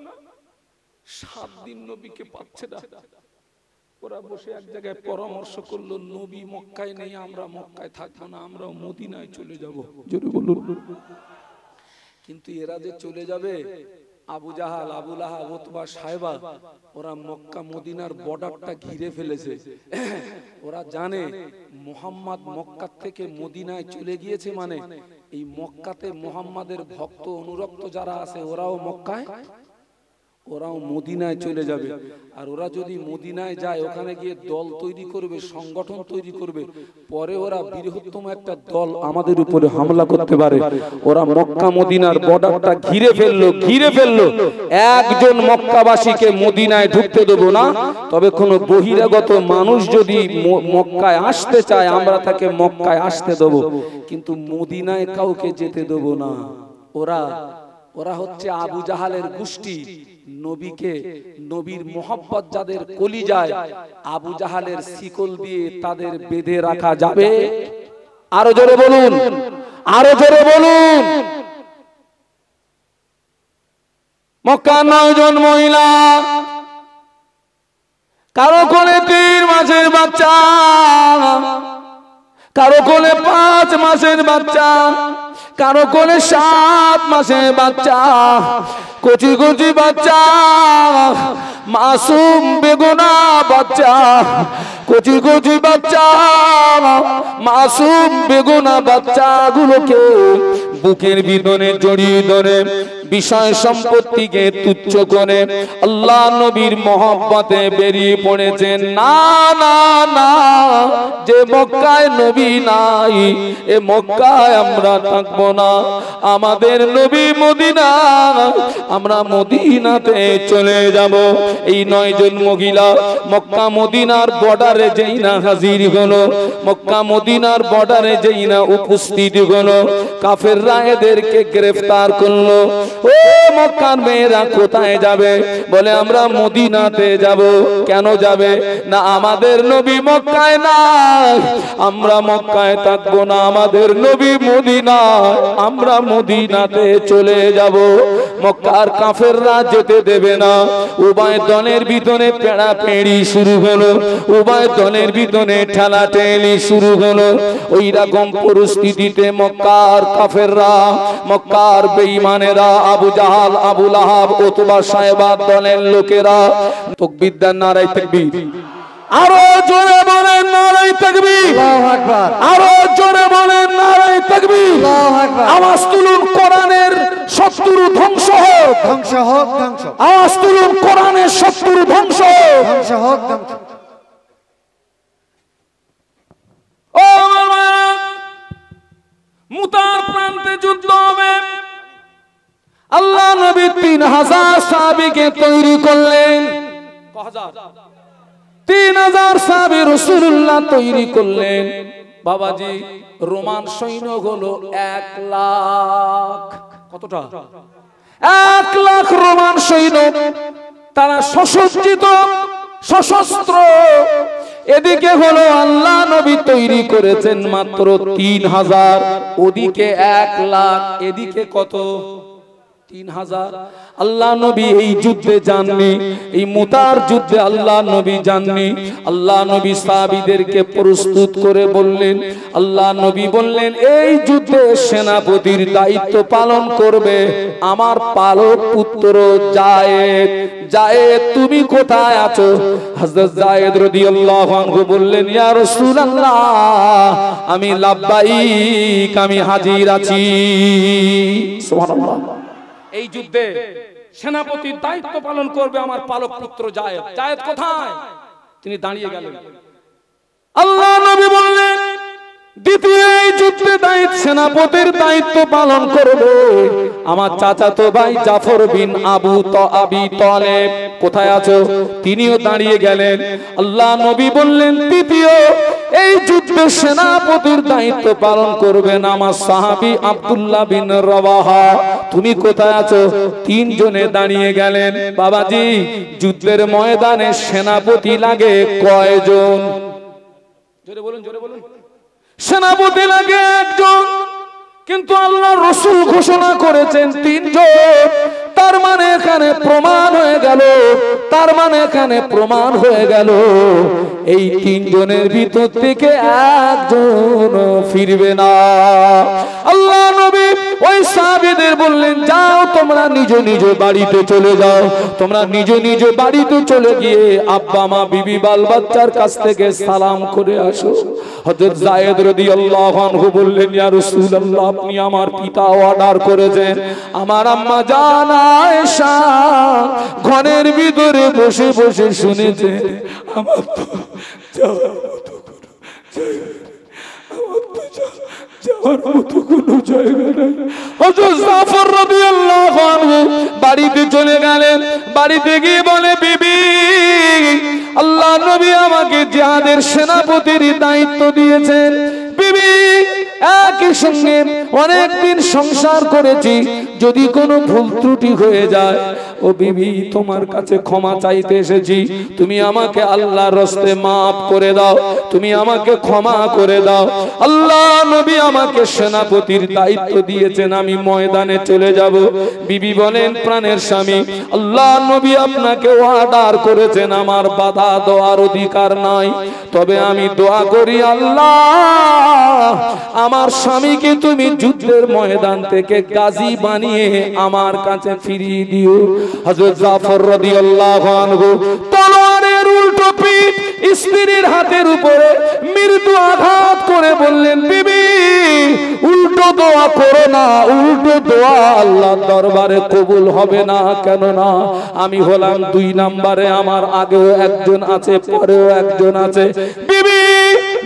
7 দিন নবীকে পাচ্ছে না। ওরা বসে এক জায়গায় পরামর্শ করলো, নবী মক্কায় নেই, আমরা মক্কায় থাকবো না, আমরা মদিনায় চলে যাব। জোরে বলুন। কিন্তু এরা যে চলে যাবে, আবু জাহাল, আবু লাহাব, উতবা সাহেবা, ওরা মক্কা মদিনার বর্ডারটা ঘিরে ফেলেছে। ওরা জানে মুহাম্মদ মক্কা থেকে মদিনায় চলে গিয়েছে, মানে এই মক্কাতে মুহাম্মাদের ভক্ত অনুরক্ত যারা আছে ওরাও মক্কায়, ওরাও মদিনায় চলে যাবে। আর ওরা যদি মদিনায় যায়, ওখানে গিয়ে দল তৈরি করবে, সংগঠন তৈরি করবে, পরে ওরা বৃহত্তম একটা দল আমাদের উপরে হামলা করতে পারে। ওরা মক্কা মদিনার বর্ডারটা ঘিরে ফেললো। একজন মক্কাবাসীকে মদিনায় ঢুকতে দেবো না, তবে কোনো বহিরাগত মানুষ যদি মক্কায় আসতে চায়, আমরা তাকে মক্কায় আসতে দেবো, কিন্তু মদিনায় কাউকে যেতে দেবো না। ওরা হচ্ছে আবু জাহালের গোষ্ঠী। নবীর মোহাব্বত যাদের কলিজায়, আবু জাহালের শিকল দিয়ে তাদের বেঁধে রাখা যাবে? আরো জোরে বলুন, আরো জোরে বলুন। মক্কার 9 জন মহিলা, কারো কোলে 3 মাসের বাচ্চা, কারো কোলে 5 মাসের বাচ্চা, কারো কোলে 7 মাসের বাচ্চা, কচি কচি বাচ্চা, মাসুম বেগুনা বাচ্চা, কচি কচি বাচ্চা, মাসুম বেগুনা বাচ্চাগুলোকে বুকের ভিতরে জড়িয়ে ধরে বিষয় সম্পত্তিকে তুচ্ছ করে আল্লাহ নবীর মহব্বতে বেরিয়ে পড়েছেন। না না না, যে মক্কায় নবী নাই, এ মক্কায় আমরা থাকবো না, আমাদের নবী মদিনা, আমরা মদিনাতে চলে যাব। এই 9 জন মহিলা মক্কা মদিনার বর্ডারে যেই না হাজির হলো, মক্কা মদিনার বর্ডারে যেই না উপস্থিত হলো, কাফেররা এদেরকে গ্রেফতার করলো। ও মক্কার মেয়েরা কোথায় যাবে? বলে আমরা মদিনাতে যাব। কেন যাবে? না আমাদের নবী মক্কায় নাই, আমরা মক্কায় থাকবো না, আমাদের নবী মদিনায়, আমরা মদিনাতে চলে যাব। মক্কার কাফেররা যেতে দেবে না। উভয় দলের ভিতরে পেড়াপেড়ি শুরু হলো, উভয় দলের ভিতরে ঠেলাঠেলি শুরু হলো। ওই রকম পরিস্থিতিতে মক্কার কাফেররা, মক্কার বেঈমানেরা, আবু জাহাল, আবু লাহাব, উতবা, সায়বা দলের লোকেরা তাকবীর দেন, নারায়ে তাকবীর। আরো জোরে বলেন নারায়ে তাকবীর, আল্লাহু আকবার, আরো জোরে বলেন নারায়ে তাকবীর। আল্লাহু আকবার। আওয়াজ তুলুন, কোরআনের শত্রু ধ্বংস হোক, ধ্বংস হোক, ধ্বংস, আওয়াজ তুলুন, কোরআনের শত্রু ধ্বংস হোক। ধ্বংস হোক, ধ্বংস। ও আমার ভাইরা, মুতার প্রান্তে যুদ্ধ হবে। আল্লাহ নবী 3000 সাহাবীকে তৈরি করলেন। 3000 সাহাবী রাসূলুল্লাহ তৈরি করলেন। বাবাজি, রোমান সৈন্য হলো 1 লাখ। কতটা? 1 লাখ রোমান সৈন্য, তারা সশস্ত্র, সশস্ত্র। এদিকে হলো আল্লাহ নবী তৈরি করেছেন মাত্র 3000, ওদিকে 1 লাখ, এদিকে কত? 3000। আল্লাহ নবী এই যুদ্ধে যাননি, এই মুতার যুদ্ধে আল্লাহ নবী যাননি। আল্লাহ নবী সাহাবীদেরকে প্রস্তুত করে বললেন, আল্লাহ নবী বললেন এই যুদ্ধে সেনাপতির দায়িত্ব পালন করবে আমার পালক পুত্র যায়েদ। যায়েদ তুমি কোথায় আছো? হযরত যায়েদ রাদিয়াল্লাহু আনহু বললেন, ইয়া রাসূলুল্লাহ আমি লাব্বাইক, আমি হাজির আছি। সুবহানাল্লাহ। এই যুদ্ধে সেনাপতির দায়িত্ব পালন করবে আমার পালক পুত্র যায়েদ। যায়েদ কোথায়? তিনি দাঁড়িয়ে গেলেন। আল্লাহ নবী বললেন, দ্বিতীয় এই যুদ্ধে সেনাপতির দায়িত্ব পালন করবে আমার চাচাতো ভাই জাফর বিন আবু তালেব। কোথায় আছো? তিনিও দাঁড়িয়ে গেলেন। আল্লাহ নবী বললেন, তৃতীয় এই যুদ্ধে সেনাপতির দায়িত্ব পালন করবেন আমার সাহাবী আব্দুল্লাহ বিন রাওয়াহা। তুমি কোথায় আছো? 3 জনে দাঁড়িয়ে গেলেন। বাবাজি, যুদ্ধের ময়দানে সেনাপতি লাগে কয়জন? জোরে বলুন, জোরে বলুন। সেনাপতি লাগে 1 জন, কিন্তু আল্লাহ রাসূল ঘোষণা করেছেন 3 জন। তার মানে এখানে প্রমাণ হয়ে গেল, তার মানে এখানে প্রমাণ হয়ে গেল এই 3 জনের ভিতর থেকে 1 জন ফিরবে না। আল্লাহ নবী ওই সাহাবীদের বললেন, যাও তোমরা নিজ নিজ বাড়িতে চলে যাও, তোমরা নিজ নিজ বাড়িতে চলে গিয়ে আব্বা মা বিবি বাল বাচ্চার কাছ থেকে সালাম করে আসো। হযরত যায়েদ রাদিয়াল্লাহু আনহু বললেন, ইয়া রাসূলুল্লাহ আপনি আমার পিতা অর্ডার করেছেন, আমার আম্মা জান আয়েশা ঘরের ভিতরে বসে বসে শুনেছে আমার তো যাওয়ার মতো যাওয়ার মতো কোনো জায়গা নাই। হযরত জাফর রাদিয়াল্লাহু আনহু বাড়িতে চলে গেলেন। বাড়িতে গিয়ে বলে, বিবি আল্লাহ নবী আমাকে জিহাদের সেনাপতির দায়িত্ব দিয়েছেন। বিবি একই সঙ্গে অনেকদিন সংসার করেছি, যদি কোনো ভুল ত্রুটি হয়ে যায় ও বিবি তোমার কাছে ক্ষমা চাইতে এসেছি, তুমি আমাকে আল্লাহর রাস্তে মাফ করে দাও, তুমি আমাকে ক্ষমা করে দাও। আল্লাহ নবী আমাকে সেনাপতির দায়িত্ব দিয়েছেন, আমি ময়দানে চলে যাব। বিবি বলেন, প্রাণের স্বামী আল্লাহ নবী আপনাকে অর্ডার করেছেন, আমার বাধা দেওয়ার অধিকার নাই, তবে আমি দোয়া করি আল্লাহ আমার স্বামীকে তুমি যুদ্ধের ময়দান থেকে গাজী বানিয়ে আমার কাছে ফিরিয়ে দিও। হযরত জাফর রাদিয়াল্লাহু আনহু তলোয়ারের উল্টো পিঠ স্ত্রীর হাতের উপরে মৃদু আঘাত করে বললেন, বিবি উল্টো দোয়া করো না, উল্টো দোয়া আল্লাহর দরবারে কবুল হবে না। কেন না? আমি হলাম 2 নম্বরে, আমার আগেও একজন আছে, পরেও একজন আছে। বিবি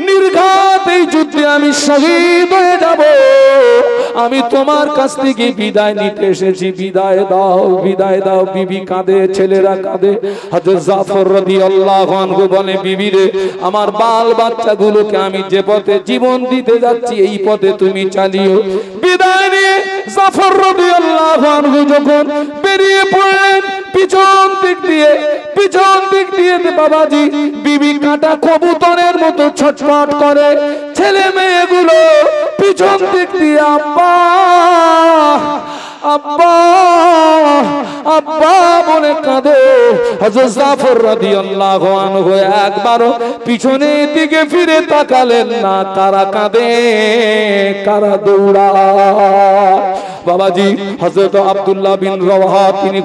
নির্ঘাত এই যুদ্ধে আমি শহীদ হয়ে যাব, আমি তোমার কাছ থেকে বিদায় নিতে এসেছি, বিদায় দাও, বিদায় দাও। বিবি কাঁদে, ছেলেরা কাঁদে। হযরত জাফর রাদিয়াল্লাহু আনহু বলে, বিবি রে আমার বাল বাচ্চাগুলোকে আমি যে পথে জীবন দিতে যাচ্ছি এই পথে তুমি চালিও। বিদায় নিয়ে জাফর রাদিয়াল্লাহু আনহু যখন বেরিয়ে পড়লেন পিছন দিক দিয়ে বাবাজি বিবি কাটা কবুতরের মতো ছটফট করে, ছেলে মেয়েগুলো পিছন দিক দিয়ে আব্বা আব্বা আব্বা বলে কাঁদে। হযরত জাফর রাদিয়াল্লাহু আনহু একবারও পিছনের দিকে ফিরে তাকালেন না। কারা কাঁদে, কারা দৌড়ায়। বাবাজি হযরত আব্দুল্লাহ বিন রওয়াহা তিনি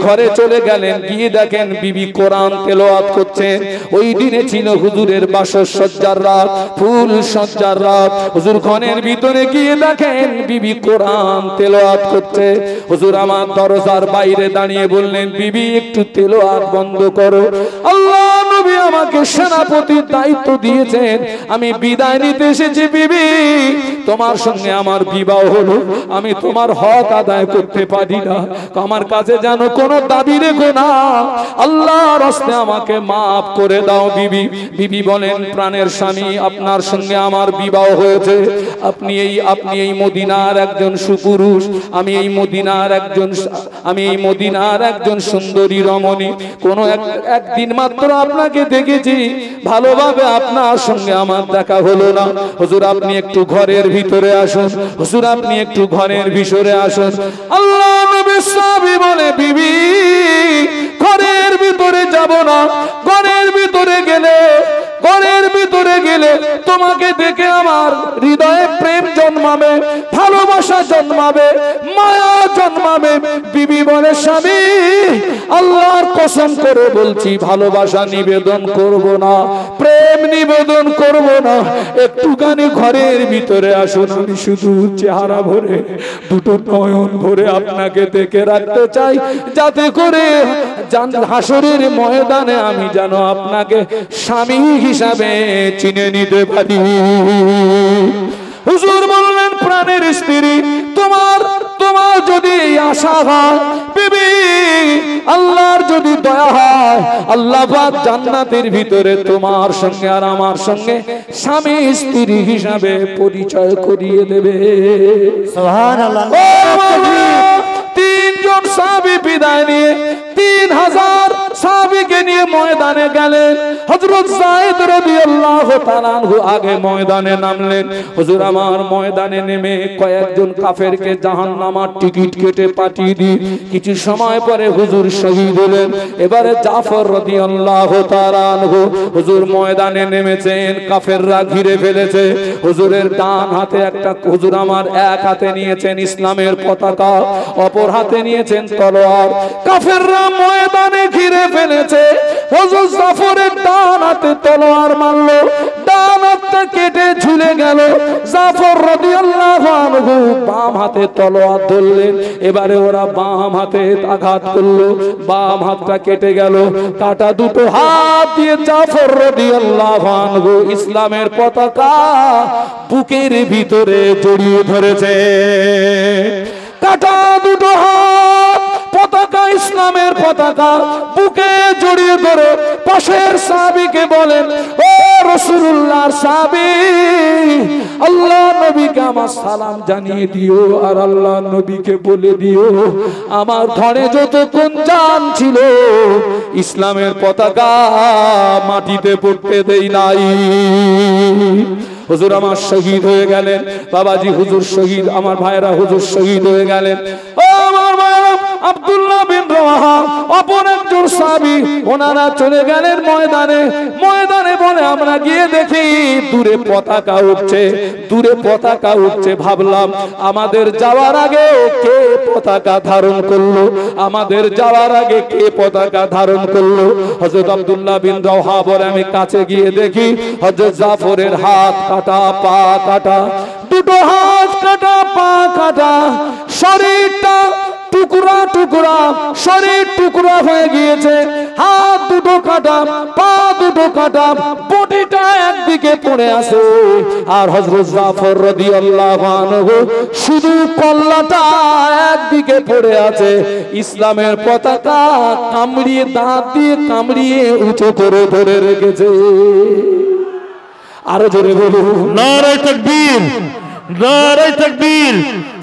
ঘরে চলে গেলেন, গিয়ে দেখেন বিবি কোরআন তেলাওয়াত করছেন। ওই দিনে ছিল হুজুরের বাসর সজ্জার রাত, ফুল সজ্জার রাত। হুজুর ঘরের ভিতরে গিয়ে দেখেন বিবি কোরআন তেলাওয়াত করছে। হুজুর আমার দরজার বাইরে দাঁড়িয়ে বললেন, বিবি একটু তেলাওয়াত বন্ধ করো। আল্লাহ নবী আমাকে সেনাপতির দায়িত্ব দিয়েছেন, আমি বিদায় নিতে এসেছি। বিবি তোমার সঙ্গে আমার বিবাহ হলো, আমি তোমার হক আদায় করতে পারি না, আমার কাছে যেন কোনো দাবি রেখো না, আল্লাহর রাস্তায় আমাকে maaf করে দাও। বিবি বলেন, প্রাণের স্বামী আপনার সঙ্গে আমার বিবাহ হয়েছে, আপনি এই মদিনার একজন সুপুরুষ, আমি এই মদিনার একজন সুন্দরী রমণী। কোন একদিন মাত্র আপনাকে দেখেছি, ভালোভাবে আপনার সঙ্গে আমার দেখা হলো না। হুজুর আপনি একটু ঘরের ভিতরে আসুন, হুজুর আপনি একটু ঘরের ভিতরে আসুন। আল্লাহ নবী সাহাবী বলে, বিবি ঘরের ভিতরে যাব না, ঘরের ভিতরে গেলে তোমাকে দেখে আমার হৃদয়ে প্রেম জন্মাবে, ভালোবাসা জন্মাবে, মায়া জন্মাবে। বিবি বলে, স্বামী আল্লাহর কসম করে বলছি, ভালোবাসা নিবেদন করব না, প্রেম নিবেদন করব না, একটুখানি ঘরের ভিতরে আসুন, আমি শুধু চেহারা ভরে, দুটো নয়ন ভরে আপনাকে দেখে রাখতে চাই, যাতে করে হাসরের ময়দানে আমি যেন আপনাকে স্বামী হিসাবে চিনে নিতে পারি। হুজুর বললেন, প্রাণের স্ত্রী তোমার যদি আশা হয়, বিবি আল্লাহর যদি দয়া হয়, আল্লাহ পাক জান্নাতের ভিতরে তোমার সঙ্গে আর আমার সঙ্গে স্বামী স্ত্রী হিসাবে পরিচয় করিয়ে দেবে। সুবহানাল্লাহ। তিনজন সাহাবী বিদায় নিয়ে 3000 সাহাবীকে নিয়ে ময়দানে গেলেন। হযরত যায়েদ রাদিয়াল্লাহু তাআলা আনহু আগে ময়দানে নামলেন। হুজুর আমার ময়দানে নেমে কয়েকজন কাফেরকে জাহান্নামের টিকিট কেটে পাঠিয়ে দিয়ে কিছু সময় পরে হুজুর শহীদ হলেন। এবারে জাফর রাদিয়াল্লাহু তাআলা আনহু হুজুর ময়দানে নেমেছেন, কাফেররা ঘিরে ফেলেছে। হুজুরের ডান হাতে একটা, হুজুর আমার এক হাতে নিয়েছেন ইসলামের পতাকা, অপর হাতে নিয়েছেন তলোয়ার। কাফেররা ময়দানে ঘিরে ফেলেছে। হুজুর জাফরের ডান হাতে তলোয়ার মারলো, ডান হাতটা কেটে ঝুলে গেল। জাফর রাদিয়াল্লাহু আনহু বাম হাতে তলোয়ার ধরলেন। এবারে ওরা বাম হাতে আঘাত করলো, বাম হাতটা কেটে গেল। কাটা দুটো হাত দিয়ে জাফর রাদিয়াল্লাহু আনহু ইসলামের পতাকা বুকের ভিতরে জড়িয়ে ধরেছে। কাটা দুটো হাত পতাকা, ইসলামের পতাকা বুকে জড়িয়ে ধরে পাশের সাহাবীকে বলেন, ও রাসূলুল্লাহর সাহাবী, আল্লাহ নবীকে আমার সালাম জানিয়ে দিও, আর আল্লাহ নবীকে বলে দিও আমার ঘরে যতক্ষণ জান ছিল ইসলামের পতাকা মাটিতে পড়তে দেই নাই। হুজুর আমার শহীদ হয়ে গেলেন। বাবাজি হুজুর শহীদ, আমার ভাইরা হুজুর শহীদ হয়ে গেলেন। ও আমার ভাইরা, আব্দুল্লাহ বিন রওয়াহা অপর একজন সাহাবী, ওনারা চলে গেলেন ময়দানে। বলে আমরা গিয়ে দেখি দূরে পতাকা উঠছে। ভাবলাম আমাদের যাওয়ার আগে কে পতাকা ধারণ করলো, হযরত আব্দুল্লাহ বিন রওয়াহা বলে, আমি কাছে গিয়ে দেখি হযরত জাফরের হাত কাটা, পা কাটা, দুটো হাত কাটা, পা কাটা, শরীরটা টুকরা টুকরা, শরীর টুকরা হয়ে গিয়েছে, হাত দুটো কাটা, পা দুটো কাটা, বডিটা একদিকে পড়ে আছে। আর হযরত জাফর রাদিয়াল্লাহু আনহু শুধু কল্লাটা একদিকে পড়ে আছে। ইসলামের পতাকা কামড়িয়ে, দাঁত দিয়ে কামড়িয়ে উঁচু করে ধরে রেখেছে। আরো জোরে বলুন, নারে তাকবীর, नारे तकबीर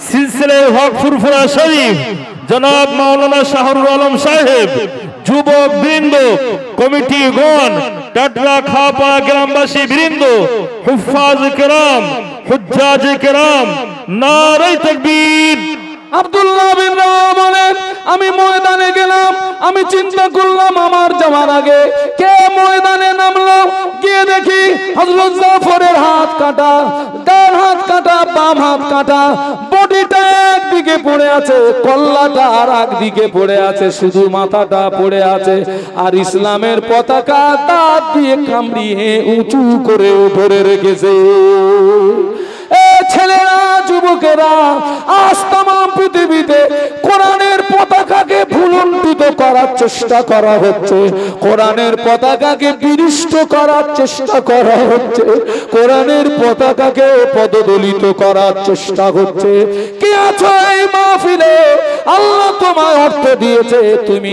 सिलसिले हक फुरफुरा शरीफ जनाब मौलाना शाहरुल आलम साहेब যুবক বৃন্দ কমিটি গণ টাটলা খাপা গ্রামবাসী বৃন্দ হুফাজ কেরাম হুজ্জাজ কেরাম নারে তাকবীর আব্দুল্লাহ বিন রাওয়া বলেন আমি ময়দানে গেলাম আমি চিন্তা করলাম আমার যাওয়ার আগে কে ময়দানে নামলো গিয়ে দেখি হযরত জাফরের হাত কাটা ডান হাত কাটা বাম হাত কাটা বডিটা একদিকে পড়ে আছে কল্লাটা আর একদিকে পড়ে আছে শুধু মাথাটা পড়ে আছে আর ইসলামের পতাকা দাঁত দিয়ে কামড়িয়ে উঁচু করে ধরে রেখেছে ছেলেরা যুবকেরা আজ तमाम পৃথিবীতে কোরআনের পতাকাকে ভুলুণ্ঠিত করার চেষ্টা করা হচ্ছে কোরআনের পতাকাকে বিনষ্ট করার চেষ্টা করা হচ্ছে কোরআনের পতাকাকে পদদলিত করার চেষ্টা হচ্ছে কে আছো এই মাহফিলে আল্লাহ তোমায় অর্থ দিয়েছে তুমি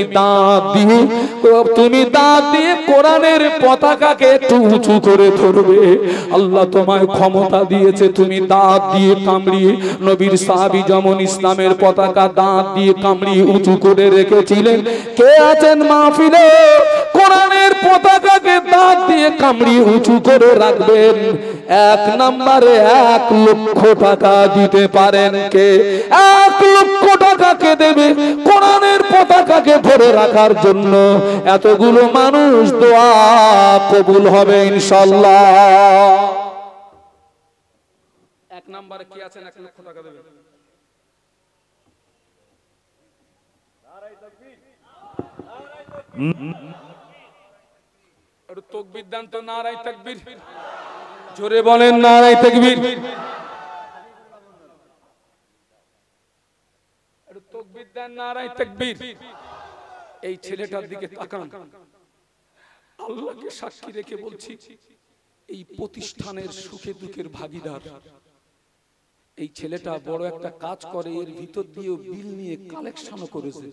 দাঁত দিয়ে কোরআনের পতাকাকে একটু উঁচু করে ধরবে আল্লাহ তোমায় ক্ষমতা দিয়েছে তুমি দাঁত দিয়ে কামড়িয়ে নবীর সাহাবী যেমন ইসলামের পতাকা দাঁত দিয়ে কামড়িয়ে উঁচু করে রেখেছিলেন কে আছেন মাহফিলে কোরআনের পতাকাকে দাঁত দিয়ে কামড়িয়ে উঁচু করে রাখবেন এক নম্বরে 1 লক্ষ টাকা দিতে পারেন কে 1 লক্ষ টাকা কে দেবে কোরআনের পতাকাকে ধরে রাখার জন্য এতগুলো মানুষ দোয়া কবুল হবে ইনশাআল্লাহ এক নম্বরে কি আছেন 1 লক্ষ টাকা দেবে নারায়ে তাকবীর আর তাকবীর দান তো নারায়ে তাকবীর জোরে বলেন নারায়ে তাকবীর আর তাকবীর দান নারায়ে তাকবীর এই ছেলেটার দিকে তাকান আল্লাহকে সাক্ষী রেখে বলছি এই প্রতিষ্ঠানের সুখে দুঃখের ভাগীদার এই ছেলেটা বড় একটা কাজ করে এর ভিতর দিয়ে বিল নিয়ে কালেকশনও করেছে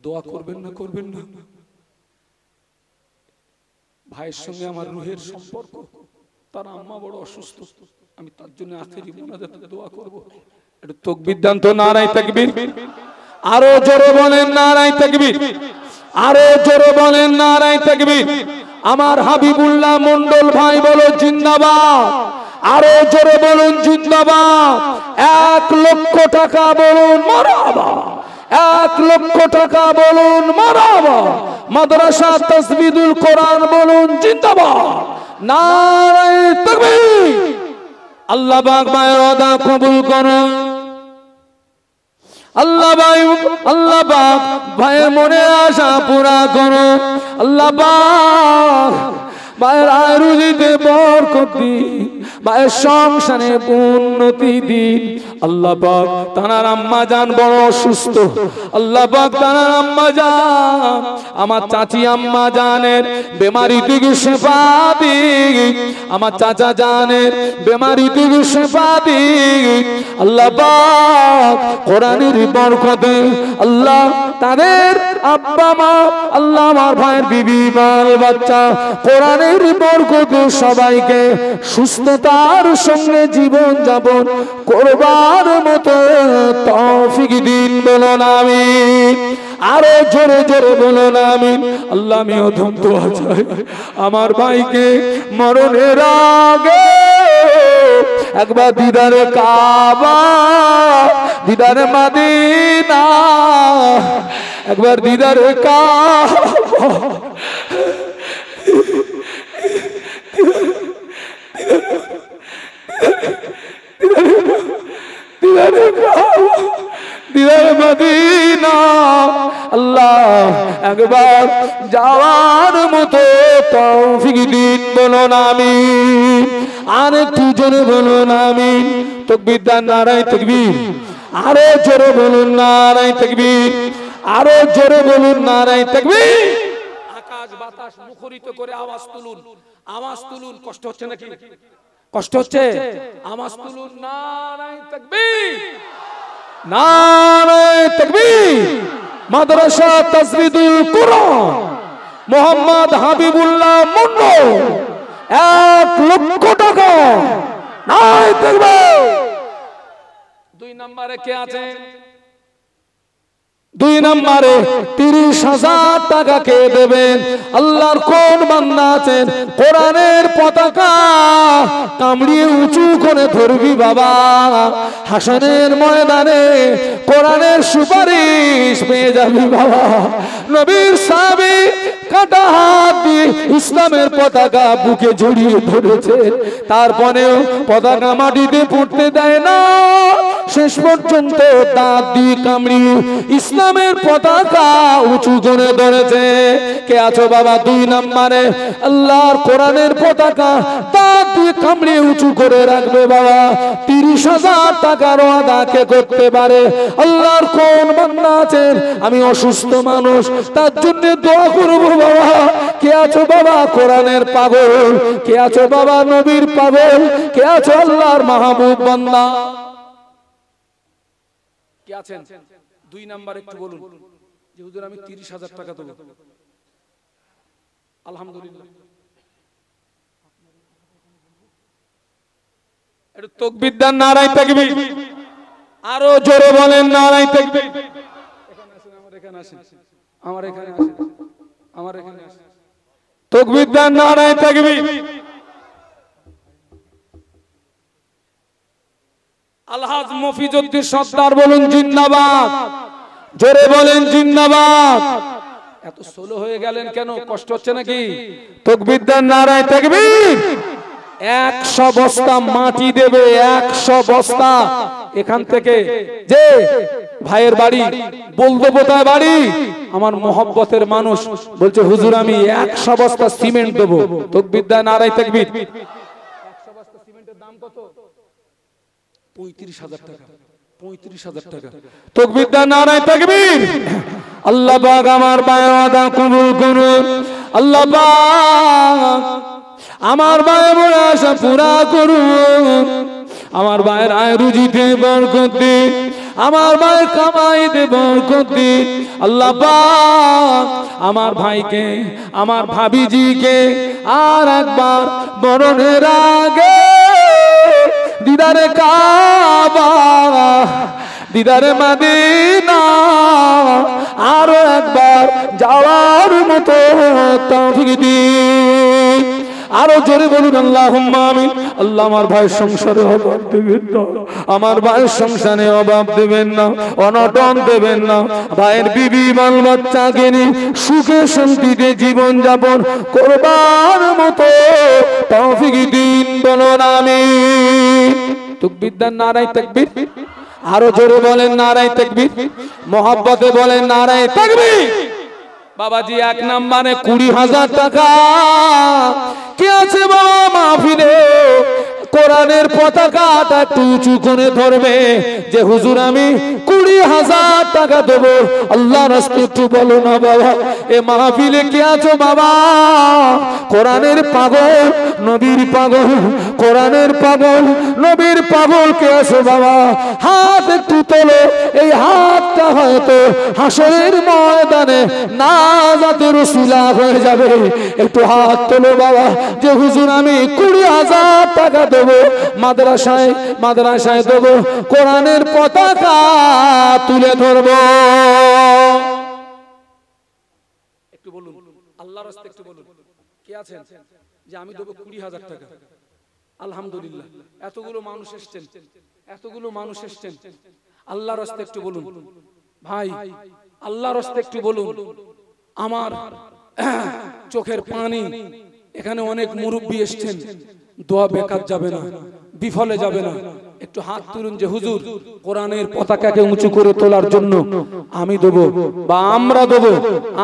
দোয়া করবেন না ভাইয়ের সঙ্গে আমার রুহের সম্পর্ক তার আম্মা বড় অসুস্থ আমি তার জন্য আখেরি মোনাজাতে দোয়া করব একটু তাকবীর দান তো নারায়ে তাকবীর আরো জোরে বলেন নারায়ে তাকবীর আরো জোরে বলেন নারায়ে তাকবীর আমার হাবিবুল্লাহ মন্ডল ভাই বলো জিন্দাবাদ আরো জোরে বলুন জিন্দাবাদ 1 লক্ষ টাকা বলুন মারহাবা 1 লক্ষ টাকা বলুন মারহাবা মাদ্রাসা তাসবিদুল কোরআন বলুন জিন্দাবাদ নারায়ে তাকবীর আল্লাহ পাক মায়ের ওয়াদা কবুল করুন আল্লাহ পাক ভাইয়ের মনের আশা পুরা করুন আল্লাহ পাক ভাইয়ের আরুজিতে বরকত দিন ভাইয়ের সংসারে উন্নতি দিন আল্লাহ পাক তার আম্মা জান বড় অসুস্থ আল্লাহ পাক তার আম্মা জান আমার চাচি আম্মা জানের বেমারি থেকে শিফা দিন আমার চাচা জানের বেমারি থেকে শিফা দিন আল্লাহ পাক কোরআনের বরকতে আল্লাহ তাদের আব্বা মা আল্লাহ আমার ভাইয়ের বিবি বাল বাচ্চা কোরআনের বরকতে সবাইকে সুস্থতার সঙ্গে জীবন যাপন করবার মতো তৌফিক দিন বলুন আমিন আরো জোরে জোরে বলুন আমিন আল্লাহ আমি অধম দোয়া চাই আমার ভাইকে মরণের আগে একবার দিদারে কাবা দিদারে মদিনা একবার দিদারে কাবা দিদারে মদিনা আল্লাহ একবার যাওয়ার মতো তৌফিক দিন বলুন আমিন আর একটু জোরে বলুন আমিন তাকবীর দান নারায়ে তাকবীর আরো জোরে বলুন নারায়ে তাকবীর আরো জোরে বলুন নারায়ে তাকবীর আকাশ বাতাস মুখরিত করে আওয়াজ তুলুন কষ্ট হচ্ছে নাকি কষ্ট হচ্ছে আওয়াজ তুলুন নারায়ে তাকবীর নারায়ে তাকবীর মাদ্রাসা তাসবিদুল কোরআন মোহাম্মদ হাবিবুল্লাহ মন্ডল 1 লক্ষ টাকা নারায়ে তাকবীর 2 নম্বরে কে আছে? 2 নম্বরে 30,000 টাকা কে দেবেন? আল্লাহর কোন বান্দা আছেন কোরআনের পতাকা কামড়িয়ে উঁচু করে ধরবি বাবা, হাসরের ময়দানে কোরআনের সুপারিশ পেয়ে যাবি বাবা। নবীর সাহাবী কাটা হাত দিয়ে ইসলামের পতাকা বুকে জড়িয়ে ধরেছে, তারপরেও পতাকা মাটিতে পড়তে দেয় না, শেষ পর্যন্ত দাঁত দিয়ে কামড়িয়ে ইসলামের পতাকা উঁচু করে ধরেছে। কে আছো বাবা 2 নম্বরে? আল্লাহর কোরআনের পতাকা দাঁত দিয়ে কামড়িয়ে উঁচু করে রাখবে বাবা। 30,000 টাকার ওয়াদা কে করতে পারে? আল্লাহর কোন বান্দা আছেন আমি অসুস্থ মানুষ, তার জন্য দোয়া করব বাবা? কে আছো বাবা কোরআনের পাগল? কে আছো বাবা নবীর পাগল? কে আছো আল্লাহর মাহবুব বান্দা? কে আছেন? 2 নাম্বার একটু বলুন যে হুজুর আমি 30,000 টাকা দেব। আলহামদুলিল্লাহ। একটু তাকবীর দেন, নারায়ে তাকবীর। আরো জোরে বলেন নারায়ে তাকবীর। এখানে আসেন, আমার এখানে আসেন, আমার এখানে আসেন, আমার এখানে আসেন। তাকবীর দেন, নারায়ে তাকবীর। আলহাজ মফিজউদ্দিন সরদার বলুন জিন্দাবাদ, জোরে বলেন জিন্দাবাদ। এত সোলো হয়ে গেলেন কেন? কষ্ট হচ্ছে নাকি? তাকবীর দেন, নারায়ে তাকবীর। 100 বস্তা মাটি দেবে, 100 বস্তা। এখান থেকে যে ভাইয়ের বাড়ি বলদেবতার বাড়ি, আমার মোহব্বতের মানুষ বলছে হুজুর আমি 100 বস্তা সিমেন্ট দেব। তাকবীর দেন, নারায়ে তাকবীর। 100 বস্তা সিমেন্টের দাম কত? 35,000 টাকা। 35,000 টাকা। তাকবীর দেন, নারায়ে তাকবীর। আল্লাহ পাক আমার বায়াদা কবুল করুন। আল্লাহ পাক আমার ভাইয়ের আশা পুরা করুন। আমার ভাইয়ের আয় রুজিতে বরকত দিন, আমার ভাইয়ের কামাইতে বরকত দিন। আল্লাহ পাক আমার ভাইকে, আমার ভাবিজিকে আর একবার মরণের আগে দিদারে কাবা, দিদারে মদিনা আরো একবার যাওয়ার মতো তৌফিক দিন। আরো জোরে বলুন আল্লাহুম্মা আমিন। আল্লাহ আমার ভাইয়ের সংসারে অভাব দেবেন না, আমার ভাইয়ের সংসারে অভাব দেবেন না, অনটন দেবেন না। ভাইয়ের বিবি বাল বাচ্চাকে নিয়ে সুখে শান্তিতে জীবন যাপন করবার মতো তৌফিক দিন, বলুন আমিন। তাকবীর দেন, নারায়ে তাকবীর। আরো জোরে বলেন নারায়ে তাকবীর। মোহাব্বতে বলেন নারায়ে তাকবীর। বাবাজি 1 নম্বরে 20,000 টাকা। কে আছে বাবা মাহফিলে কোরআনের পতাকাটা একটু উঁচু করে ধরবে যে হুজুর আমি 20,000 টাকা দেব? আল্লাহর রাস্তায় একটু বলো না বাবা। এ মাহফিলে কে আছো বাবা কোরআনের পাগল, নবীর পাগল, কোরআনের পাগল, নবীর পাগল কে আছো বাবা? হাত একটু তোলো। এই হাতটা হয়তো হাসরের ময়দানে নাজাতের ওসিলা হয়ে যাবে। একটু হাত তোলো বাবা যে হুজুর আমি 20,000 টাকা দেব, মাদ্রাসায় মাদ্রাসায় দেব, কোরআনের পতাকা তুলে ধরব। একটু বলুন আল্লাহর রাস্তায়, একটু বলুন কে আছেন যে আমি দেব 20,000 টাকা? আলহামদুলিল্লাহ। এতগুলো মানুষ এসেছেন, এতগুলো মানুষ এসেছেন। আল্লাহর রাস্তায় একটু বলুন ভাই, আল্লাহর রাস্তায় একটু বলুন। আমার চোখের পানি, এখানে অনেক মুরব্বী এসেছেন, দোয়া বেকার যাবে না, বিফলে যাবে না। একটু হাত তুলুন যে হুজুর কোরআনের পতাকাকে উঁচু করে তোলার জন্য আমি দেব বা আমরা দেব,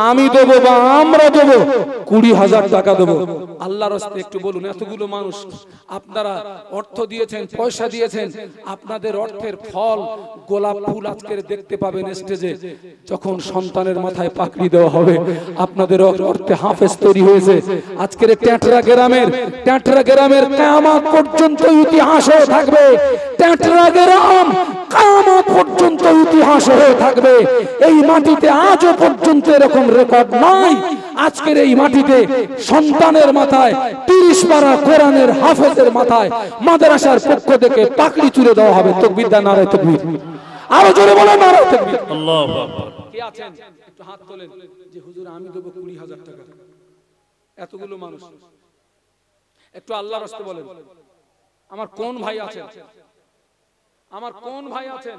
আমি দেব বা আমরা দেব 20,000 টাকা দেব। আল্লাহর রাস্তায় একটু বলুন। এতগুলো মানুষ আপনারা অর্থ দিয়েছেন, পয়সা দিয়েছেন, আপনাদের অর্থের ফল গোলাপ ফুল আজকে দেখতে পাবেন স্টেজে। যখন সন্তানের মাথায় পাকড়ি দেওয়া হবে আপনাদের অর্থে হাফেজ তৈরি হয়েছে। আজকের ট্যাটরা গ্রামের কিয়ামত পর্যন্ত ইতিহাস হয়ে থাকবে। ট্যাটরা গ্রাম কিয়ামত পর্যন্ত ইতিহাস হয়ে থাকবে। এই মাটিতে আজও পর্যন্ত এরকম রেকর্ড নাই। আজকের এই মাটিতে সন্তানের মাথায় 30 পারা কোরআনের হাফেজের মাথায় মাদ্রাসার পক্ষ থেকে পাকড়ি তুলে দেওয়া হবে। তাকবীর দেন, নারায়ে তাকবীর। আরো জোরে বলেন নারায়ে তাকবীর। আল্লাহু আকবার। কে আছেন একটু হাত তোলেন যে হুজুর আমি দেব 20,000 টাকা। এতগুলো মানুষ একটু আল্লাহর রাস্তে বলেন, আমার কোন ভাই আছেন, আমার কোন ভাই আছেন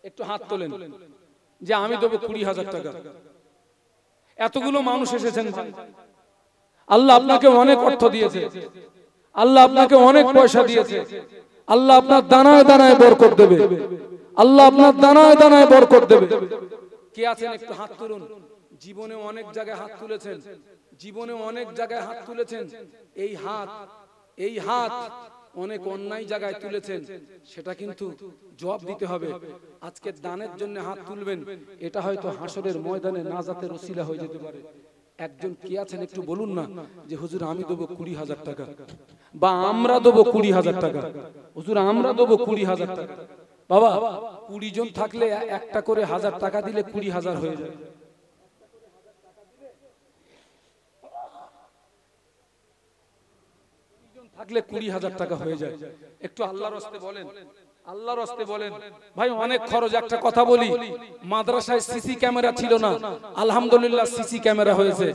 একটু হাত তোলেন যে আমি দেব 20,000 টাকা। এতগুলো মানুষ এসেছেন, আল্লাহ আপনাকে অনেক অর্থ দিয়েছে, আল্লাহ আপনাকে অনেক পয়সা দিয়েছে, আল্লাহ আপনার দানায় দানায় বরকত দেবে, আল্লাহ আপনার দানায় দানায় বরকত দেবে। কে আছেন একটু হাত তুলুন। জীবনে অনেক জায়গায় হাত তুলেছেন, জীবনে অনেক জায়গায় হাত তুলেছেন, এই হাত অনেক অন্যায় জায়গায় তুলেছেন, সেটা কিন্তু জবাব দিতে হবে। আজকে দানের জন্য হাত তুলবেন, এটা হয়তো হাসরের ময়দানে নাজাতের ওসিলা হয়ে যেতে পারে। একজন কে আছেন একটু বলুন না যে হুজুর আমি দেবো 20,000 টাকা, বা আমরা দেবো 20,000 টাকা, হুজুর আমরা দেবো 20,000 টাকা। বাবা 20 জন থাকলে একটা করে 1000 টাকা দিলে 20,000 হয়ে যায়। থাকলে 20,000 টাকা হয়ে যায়। একটু আল্লাহর রাস্তে বলেন, আল্লাহর রাস্তে বলেন। ভাই অনেক খরচ। একটা কথা বলি, মাদ্রাসায় সিসি ক্যামেরা ছিল না, আলহামদুলিল্লাহ সিসি ক্যামেরা হয়েছে।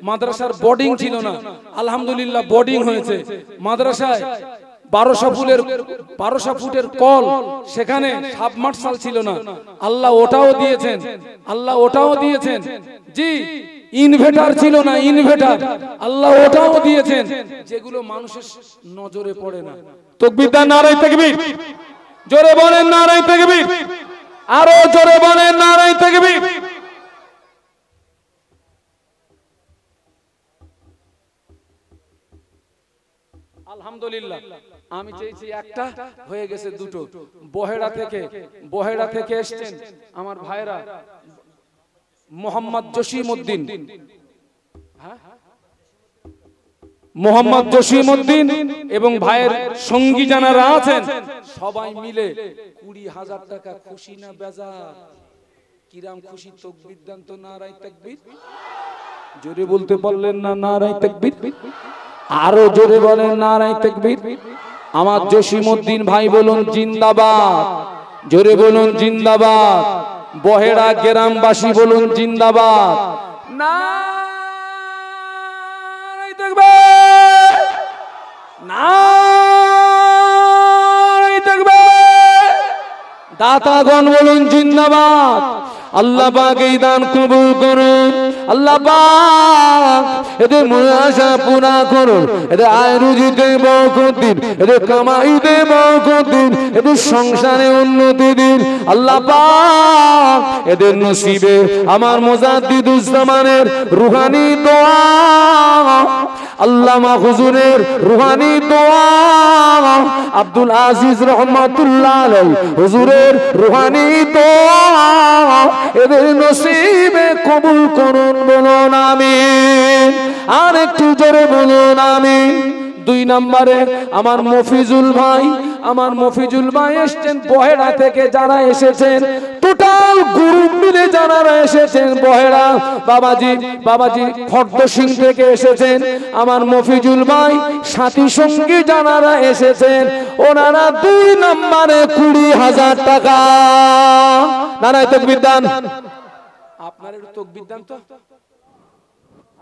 মাদ্রাসার বোর্ডিং ছিল না, আলহামদুলিল্লাহ বোর্ডিং হয়েছে। মাদ্রাসায় 1200 ফুটের কল, সেখানে সাবমার্সাল ছিল না, আল্লাহ ওটাও দিয়েছেন, আল্লাহ ওটাও দিয়েছেন। জি ইনভার্টার ছিল না, ইনভার্টার আল্লাহ ওটাও দিয়েছেন, যেগুলো মানুষের নজরে পড়ে না। তাকবীর দেন, নারায়ে তাকবীর। জোরে বলেন নারায়ে তাকবীর, আরো জোরে বলেন নারায়ে তাকবীর। আলহামদুলিল্লাহ আমি চেয়েছি একটা, হয়ে গেছে দুটো। বহেড়া থেকে এসেছেন আমার ভাইরা, মোহাম্মদ জসিমউদ্দিন, মোহাম্মদ জসিমউদ্দিন এবং ভাইয়ের সঙ্গী যারা আছেন সবাই মিলে 20,000 টাকা। খুশি না বেজার? কিরাম খুশি? তাকবীর দেন তো, নারায়ে তাকবীর। জোরে বলতে পারলেন না নারায়ে তাকবীর? আরো জোরে বলেন নারায়ে তাকবীর। আমার জসিমউদ্দিন ভাই বলুন জিন্দাবাদ, জোরে বলুন জিন্দাবাদ। বহেড়া গ্রামবাসী বলুন জিন্দাবাদ, নারায়ে তাকবীর, নারায়ে তাকবীর। দাতাগণ বলুন জিন্দাবাদ। আল্লাহ পাক এই দান কবুল করুন, আল্লাহ পাক এদের মুনাশা পুরা করুন, এদের আয় রুজিতে বরকত দিন, এদের কামাইতে বরকত দিন, এদের সংসারে উন্নতি দিন। আল্লাহ পাক এদের নসিবে আমার মুজাদ্দিদুজ্জামানের রুহানি দোয়া, আল্লামা হুজুরের রুহানি দোয়া, আব্দুল আজিজ রহমাতুল্লাহ আলাইহি হুজুরের রুহানি দোয়া এদের নসিবে কবুল করুন। বলুন আমিন, আর একটু জোরে বলুন আমিন। 2 নম্বরে আমার মফিজুল ভাই এসেছেন বহেড়া থেকে। যারা এসেছেন টোটাল গ্রুপ মিলে যারা এসেছেন বহেড়া, বাবাজি খর্দ সিং থেকে এসেছেন আমার মফিজুল ভাই, সাথী সঙ্গী যারা এসেছেন ওনারা 2 নম্বরে 20,000 টাকা। নারায়ে তাকবীর দেন। আপনার একটু তাকবীর দেন তো,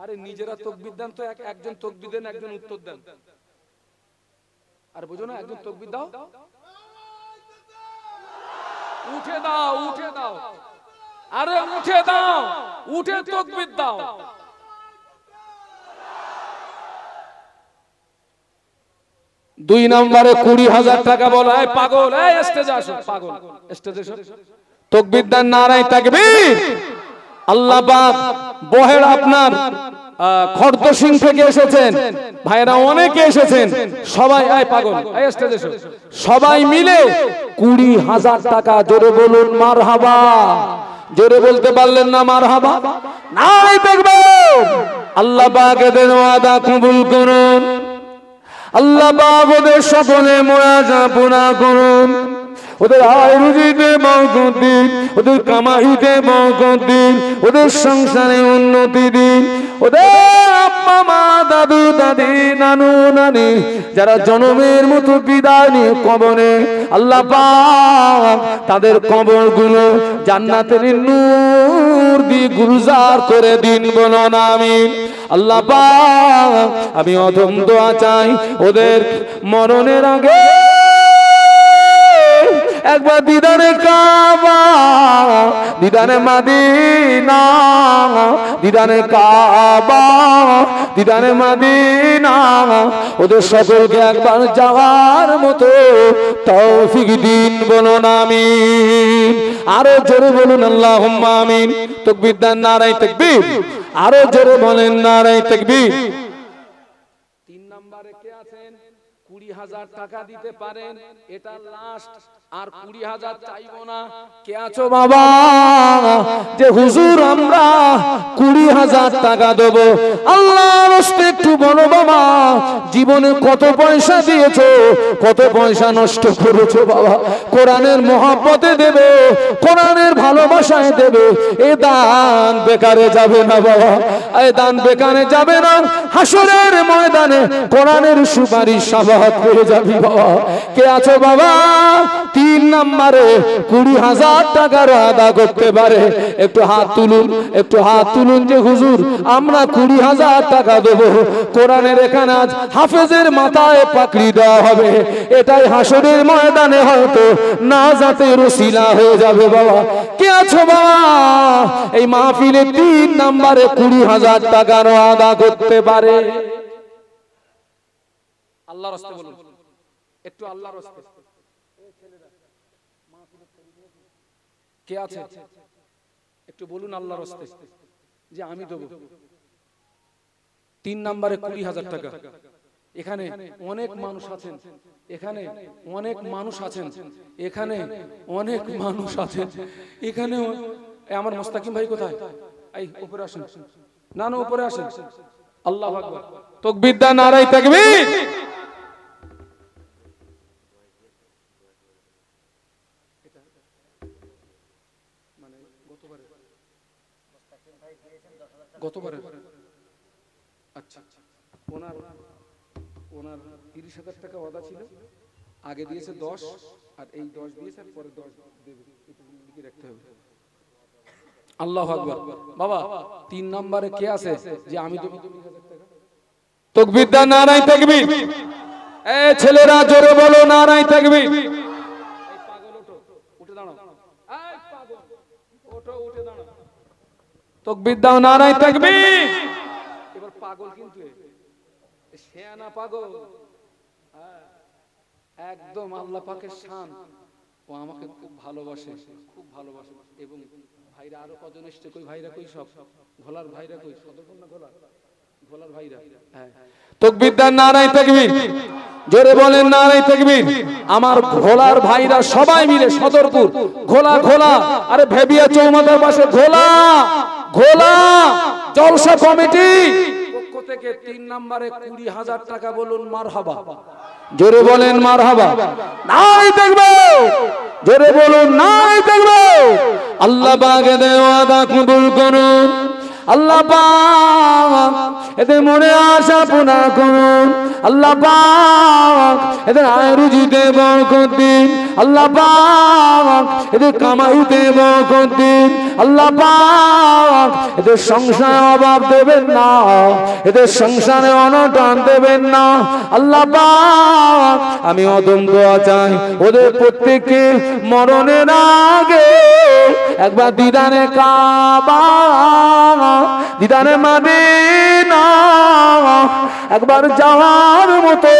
আরে নিজেরা তাকবীর দেন তো। একজন তাকবীর দেন, একজন উত্তর দেন। আর বুঝো না, একজন তাকবীর দাও, উঠে দাও, উঠে দাও, আরে উঠে দাও, উঠে তাকবীর দাও। দুই নম্বরে 20,000 টাকা বলো। এই পাগল, এই স্টেজে আসো, পাগল স্টেজে এসো, তাকবীর দেন, নারায়ে তাকবীর। আল্লাহ পাক বহেড়া আপনার খর্দ সিং থেকে এসেছেন ভাইরা, অনেকে এসেছেন, সবাই এই পাগল এই স্টেজে এসো, সবাই মিলে 20,000 টাকা। জোরে বলুন মারহাবা। জোরে বলতে পারলেন না মারহাবা? নারায়ে তাকবীর। আল্লাহ পাক এদের ওয়াদা কবুল করুন, আল্লাহ পাক ওদের সকলে মুরাজা পুরা করুন, ওদের আয় রুজিতে বরকত দিন, ওদের কামাইতে বরকত দিন, ওদের সংসারে উন্নতি দিন। ওদের আম্মা মা দাদু দাদি নানু নানি যারা জনমের মতো বিদায় নিয়ে কবরে, আল্লাহ পাক তাদের কবরগুলো জান্নাতের নূর দিয়ে গুলজার করে দিন, বলুন আমিন। আল্লাহ পাক আমি অধম দোয়া চাই, ওদের মরণের আগে একবার দিদারে কাবা, দিদারে মদিনা, দিদারে কাবা, দিদারে মদিনা, ওদের সকলকে একবার যাওয়ার মতো তৌফিক দিন, বলুন আমিন। আরো জোরে বলুন আল্লাহুম্মা আমিন। তাকবীর দেন, নারায়ে তাকবীর। আরো জোরে বলেন নারায়ে তাকবীর। 3 নম্বরে কে আছেন? 20,000 টাকা দিতে পারেন, এটা লাস্ট, আর 20,000 চাইবো না। কে আছো বাবা যে হুজুর আমরা 20,000 টাকা দেব? আল্লাহর রাস্তায় একটু বলো বাবা, জীবনে কত পয়সা দিয়েছো, কত পয়সা নষ্ট করেছো বাবা? কোরআনের মহব্বতে দেবে, কোরআনের ভালোবাসায় দেবে, এ দান বেকারে যাবে না বাবা, এ দান বেকারে যাবে না। হাসরের ময়দানে কোরআনের সুপারিশ সাফাত পেয়ে যাবি বাবা। কে আছো বাবা 3 নম্বরে 20,000 টাকার আদা করতে পারে? একটু হাত তুলুন, একটু হাত তুলুন যে হুজুর আমরা 20,000 টাকা দেবো। কোরআনের এখানে আজ হাফেজের মাথায় পাকড়ি দেওয়া হবে, এটাই হাসরের ময়দানে হয়তো নাজাতের ওসিলা হয়ে যাবে বাবা। কে আছো বাবা এই মাহফিলে 3 নম্বরে 20,000 টাকার আদা করতে পারে? আল্লাহর রাস্তায় বলুন, একটু আল্লাহর রাস্তায়। কে আছে একটু বলুন আল্লাহর রাস্তায় যে আমি দেব। 3 নম্বরে 20,000 টাকা। এখানে অনেক মানুষ আছেন, এখানে অনেক মানুষ আছেন, এখানে অনেক মানুষ আছেন, এখানে আমার মোস্তাকিম ভাই কোথায়? এই উপরে আসেন, না না উপরে আসেন। আল্লাহু আকবার, তাকবীর দেন, নারায়ে তাকবীর। গতবারে আচ্ছা, ওনার 30,000 টাকা ওয়াদা ছিল, আগে দিয়েছে 10, আর এই 10 দিয়েছে, পরে 10 দেবে, এটা লিখে রাখতে হবে। আল্লাহু আকবার। বাবা 3 নম্বরে কে আছে যে আমি দেব 20,000 টাকা? তাকবীর দেন, নারায়ে তাকবীর। এ ছেলেরা জোরে বলো নারায়ে তাকবীর। এই পাগল ওঠো, উঠে দাঁড়াও। এই পাগল ওঠো, উঠে দাঁড়াও। তাকবীর দাও, নারায়ে তাকবীর। এবার পাগল কিন্তু শেয়ানা পাগল, একদম আল্লাহ পাকের শান। ও আমাকে খুব ভালোবাসে, খুব ভালোবাসে। এবং ভাইরা আরো কজন এসছে, কই ভাইরা কই? সব ঘোলার ভাইরা কই? সদরপুর না ঘোলার ভাইরা? হ্যাঁ, তাকবীর দেন, নারায়ে তাকবীর। জোরে বলেন নারায়ে তাকবীর। আমার ঘোলার ভাইরা সবাই মিলে সদরপুর ঘোলা ঘোলা, আরে ভেবিয়া চৌমাথার পাশে ঘোলা ঘোলা জলসা কমিটি পক্ষ থেকে 3 নম্বরে 20,000 টাকা। বলুন মারহাবা, জোরে বলেন মারহাবা। নারায়ে তাকবীর, জোরে বলুন নারায়ে তাকবীর। আল্লাহ পাক এদের ওয়াদা কবুল করুন, আল্লাহ পাক এদের মনে আশা পূর্ণ করুন, আল্লাহ পাক এদের আয় রুজিতে বরকত দিন, আল্লাহ পাক এদের কামাইতে বরকত দিন, আল্লাহ পাক এদের সংসারে অভাব দেবেন না, এদের সংসারে অনটন দেবেন না, আল্লাহ পাক আমি অদম দোয়া চাই ওদের প্রত্যেককে মরণের আগে একবার দিদারে কাবা, দিদারে মদিনা একবার যাওয়ার মতো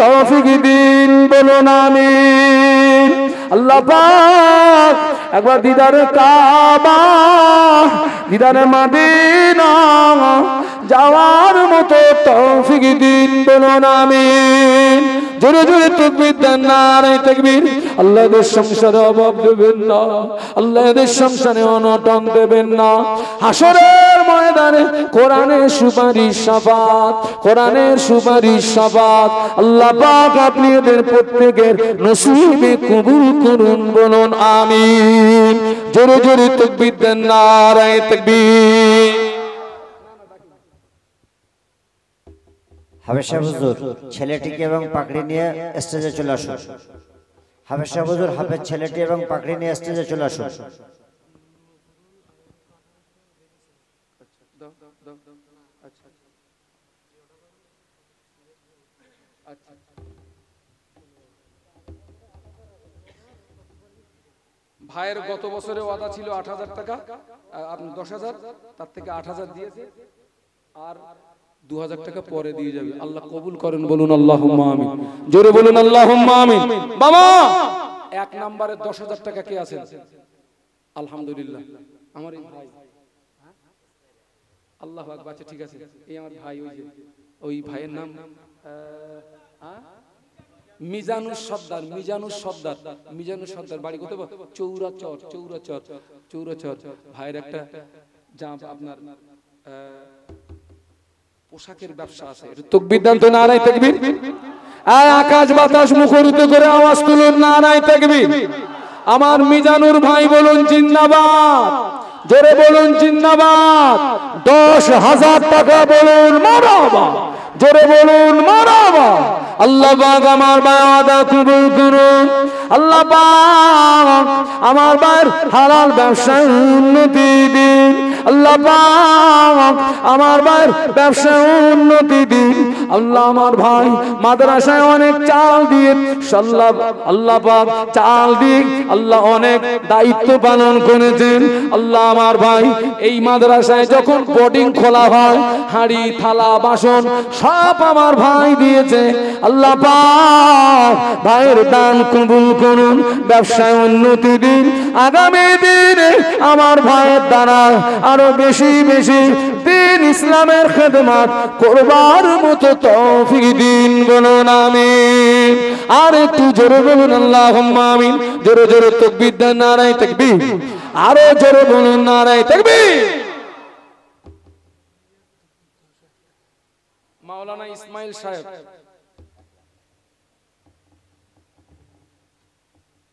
তৌফিক দিন, বলুন আমিন। আল্লাহ পাক একবার দিদারে কাবা, দিদারে মদিনা যাওয়ার মতো তৌফিক দিন, বলুন আমিন। জোরে জোরে তাকবীর দেন, নারায়ে তাকবীর। আল্লাহ এদের সংসারে অভাব দেবেন না, আল্লাহ এদের সংসারে অনটন দেবেন না। হাসরের ময়দানে কোরআনের সুপারিশ শাফাত, কোরআনের সুপারিশ শাফাত আল্লাহ পাক আপনি এদের প্রত্যেকের নসিবে কবুল করুন, বলুন আমিন। জোরে জোরে তাকবীর দেন, নারায়ে তাকবীর। হাফেজ সাহেব হুজুর ছেলেটিকে এবং পাকড়ি নিয়ে স্টেজে চলে আসুন। হাফেজ সাহেব হুজুর হাফেজ ছেলেটি এবং পাকড়ি নিয়ে স্টেজে চলে আসুন। ভাইয়ের গত বছরে ওয়াদা ছিল ৮,০০০ টাকা, ১০,০০০, তার থেকে ৮,০০০ দিয়েছে, আর ২,০০০ টাকা পরে দিয়ে যাবে। আল্লাহ কবুল করেন, বলুন আল্লাহুম্মা আমিন, জোরে বলুন আল্লাহুম্মা আমিন। বাবা, এক নম্বরে ১০,০০০ টাকা কে আছেন? আলহামদুলিল্লাহ, আমার এই ভাই। আল্লাহু আকবার, আচ্ছা ঠিক আছে, এই আমার ভাই, ওই ভাইয়ের নাম মিজানুর সর্দার। মিজানুর সর্দার বাড়ি কোথায়? চৌরাচর। ভাইয়ের একটা আপনার পোশাকের ব্যবসা আছে। তাকবীর দেন তো, নারায়ে তাকবীর। আকাশ বাতাস মুখরিত করে আওয়াজ তুলুন, নারায়ে তাকবীর। আমার মিজানুর ভাই বলুন জিন্দাবাদ, জোরে বলুন জিন্দাবাদ। ১০,০০০ টাকা বলুন মারহাবা, জোরে বলুন মারহাবা। আল্লাহ পাক আমার ওয়াদা কবুল করুন। আল্লাহ পাক আমার ভাইয়ের হালাল ব্যবসায় উন্নতি দিন। আল্লাহ পাক আমার ভাইয়ের ব্যবসায় উন্নতি দিন। আল্লাহ আমার ভাই মাদ্রাসায় অনেক চাল দিয়ে, আল্লাহ পাক চাল দিয়ে আল্লাহ অনেক দায়িত্ব পালন করেছেন। আল্লাহ আমার ভাই এই মাদ্রাসায় যখন বোর্ডিং খোলা হয়, হাঁড়ি থালা বাসন সব আমার ভাই দিয়েছে। আল্লাহ পাক ভাইয়ের দান কবুল করুন, ব্যবসায় উন্নতি দিন। আগামী দিনে আমার ভাইয়ের দ্বারা আরো বেশি বেশি দিন ইসলামের খেদমত করবার মতো তৌফিক দিন, বলুন আমিন। আর একটু জোরে বলুন আল্লাহুম্মা আমিন। জোরে জোরে তাকবীর দেন, নারায়ে তাকবীর। আরো জোরে বলুন নারায়ে তাকবীর। মাওলানা ইসমাইল সাহেব,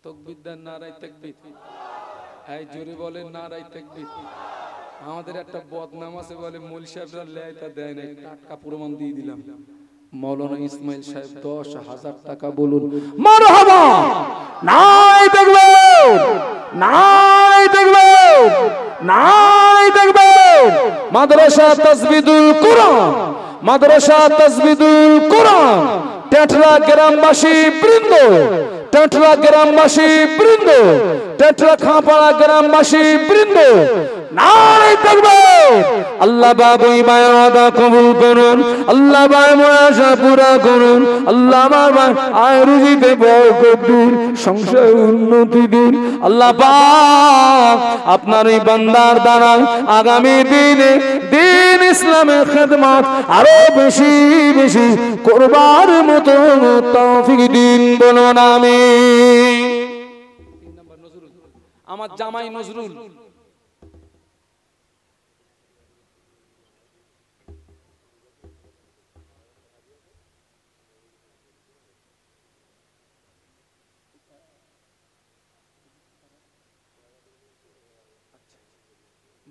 তাকবীর দেন, নারায়ে তাকবীর। এই জোরে বলেন নারায়ে তাকবীর। আমাদের একটা বদনাম আছে, বলে মৌলভী সাহেবরা লেয় তা দেয় না, টাটকা প্রমাণ দিয়ে দিলাম। মাওলানা ইসমাইল সাহেব ১০,০০০ টাকা বলুন মারহাবা। নারায়ে তাকবীর, নারায়ে তাকবীর, নারায়ে তাকবীর। মাদ্রাসা তাজবিদুল কোরআন, মাদ্রাসা তাজবিদুল কোরআন টেটরা গ্রামবাসী বৃন্দ, টেটরা গ্রামবাসী বৃন্দ, টেটরা খাপাড়া গ্রামবাসী বৃন্দ, নারায়ে তাকবীর। আল্লাহ বাবুই বায়াদা কবুল করুন, আল্লাহ বাই মুরাশা পুরা করুন। আল্লাহ আমার আয় রুজিতে বরকত দিন, সংসারে উন্নতি দিন। আল্লাহ পাক আপনার এই বান্দার দ্বারা আগামী দিনে দিন ইসলামের খেদমত আরো বেশি বেশি করবার মতো তৌফিক দিন, বলুন আমিন। আমার জামাই নজরুল,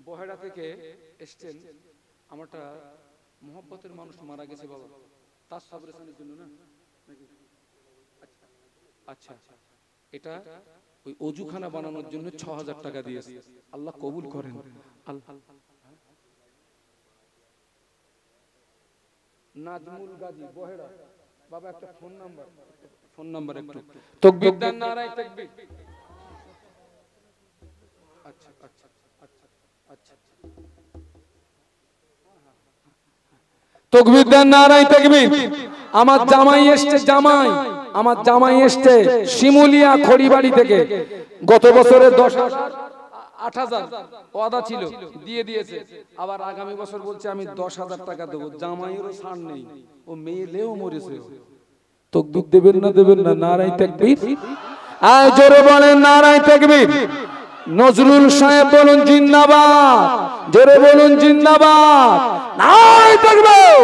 বহেড়া থেকে এসছেন। আমারটা মোহব্বতের মানুষ মারা গেছে বাবা, তার সাবরেশনের জন্য না নাকি? আচ্ছা, এটা ওই অজুখানা বানানোর জন্য ৬,০০০ টাকা দিয়েছে। আল্লাহ কবুল করেন। নাজমুল গাজী বহেড়া, বাবা একটা ফোন নাম্বার একটু তাকবীর দেন, নারায়ে তাকবীর। আচ্ছা আচ্ছা আচ্ছা আচ্ছা, তাকবীর দেন, নারায়ে তাকবীর। আমার জামাই এসছে, আমার জামাই এসছে শিমুলিয়া খড়িবাড়ি থেকে। গত বছরে ১০,০০০ ৮,০০০ ওয়াদা ছিল, দিয়ে দিয়েছে। আবার আগামী বছর বলছে আমি ১০,০০০ টাকা দেবো। জামাইয়েরও ছাড় নেই, ও মেয়েলেও মরেছে। তাকবীর দেবেন না, দেবেন না? নারায়ে তাকবীর। আয় জোরে বলেন নারায়ে তাকবীর। নজরুল সাহেব বলুন জিন্দাবাদ, জোরে বলুন জিন্দাবাদ। নারায়ে তাকবীর,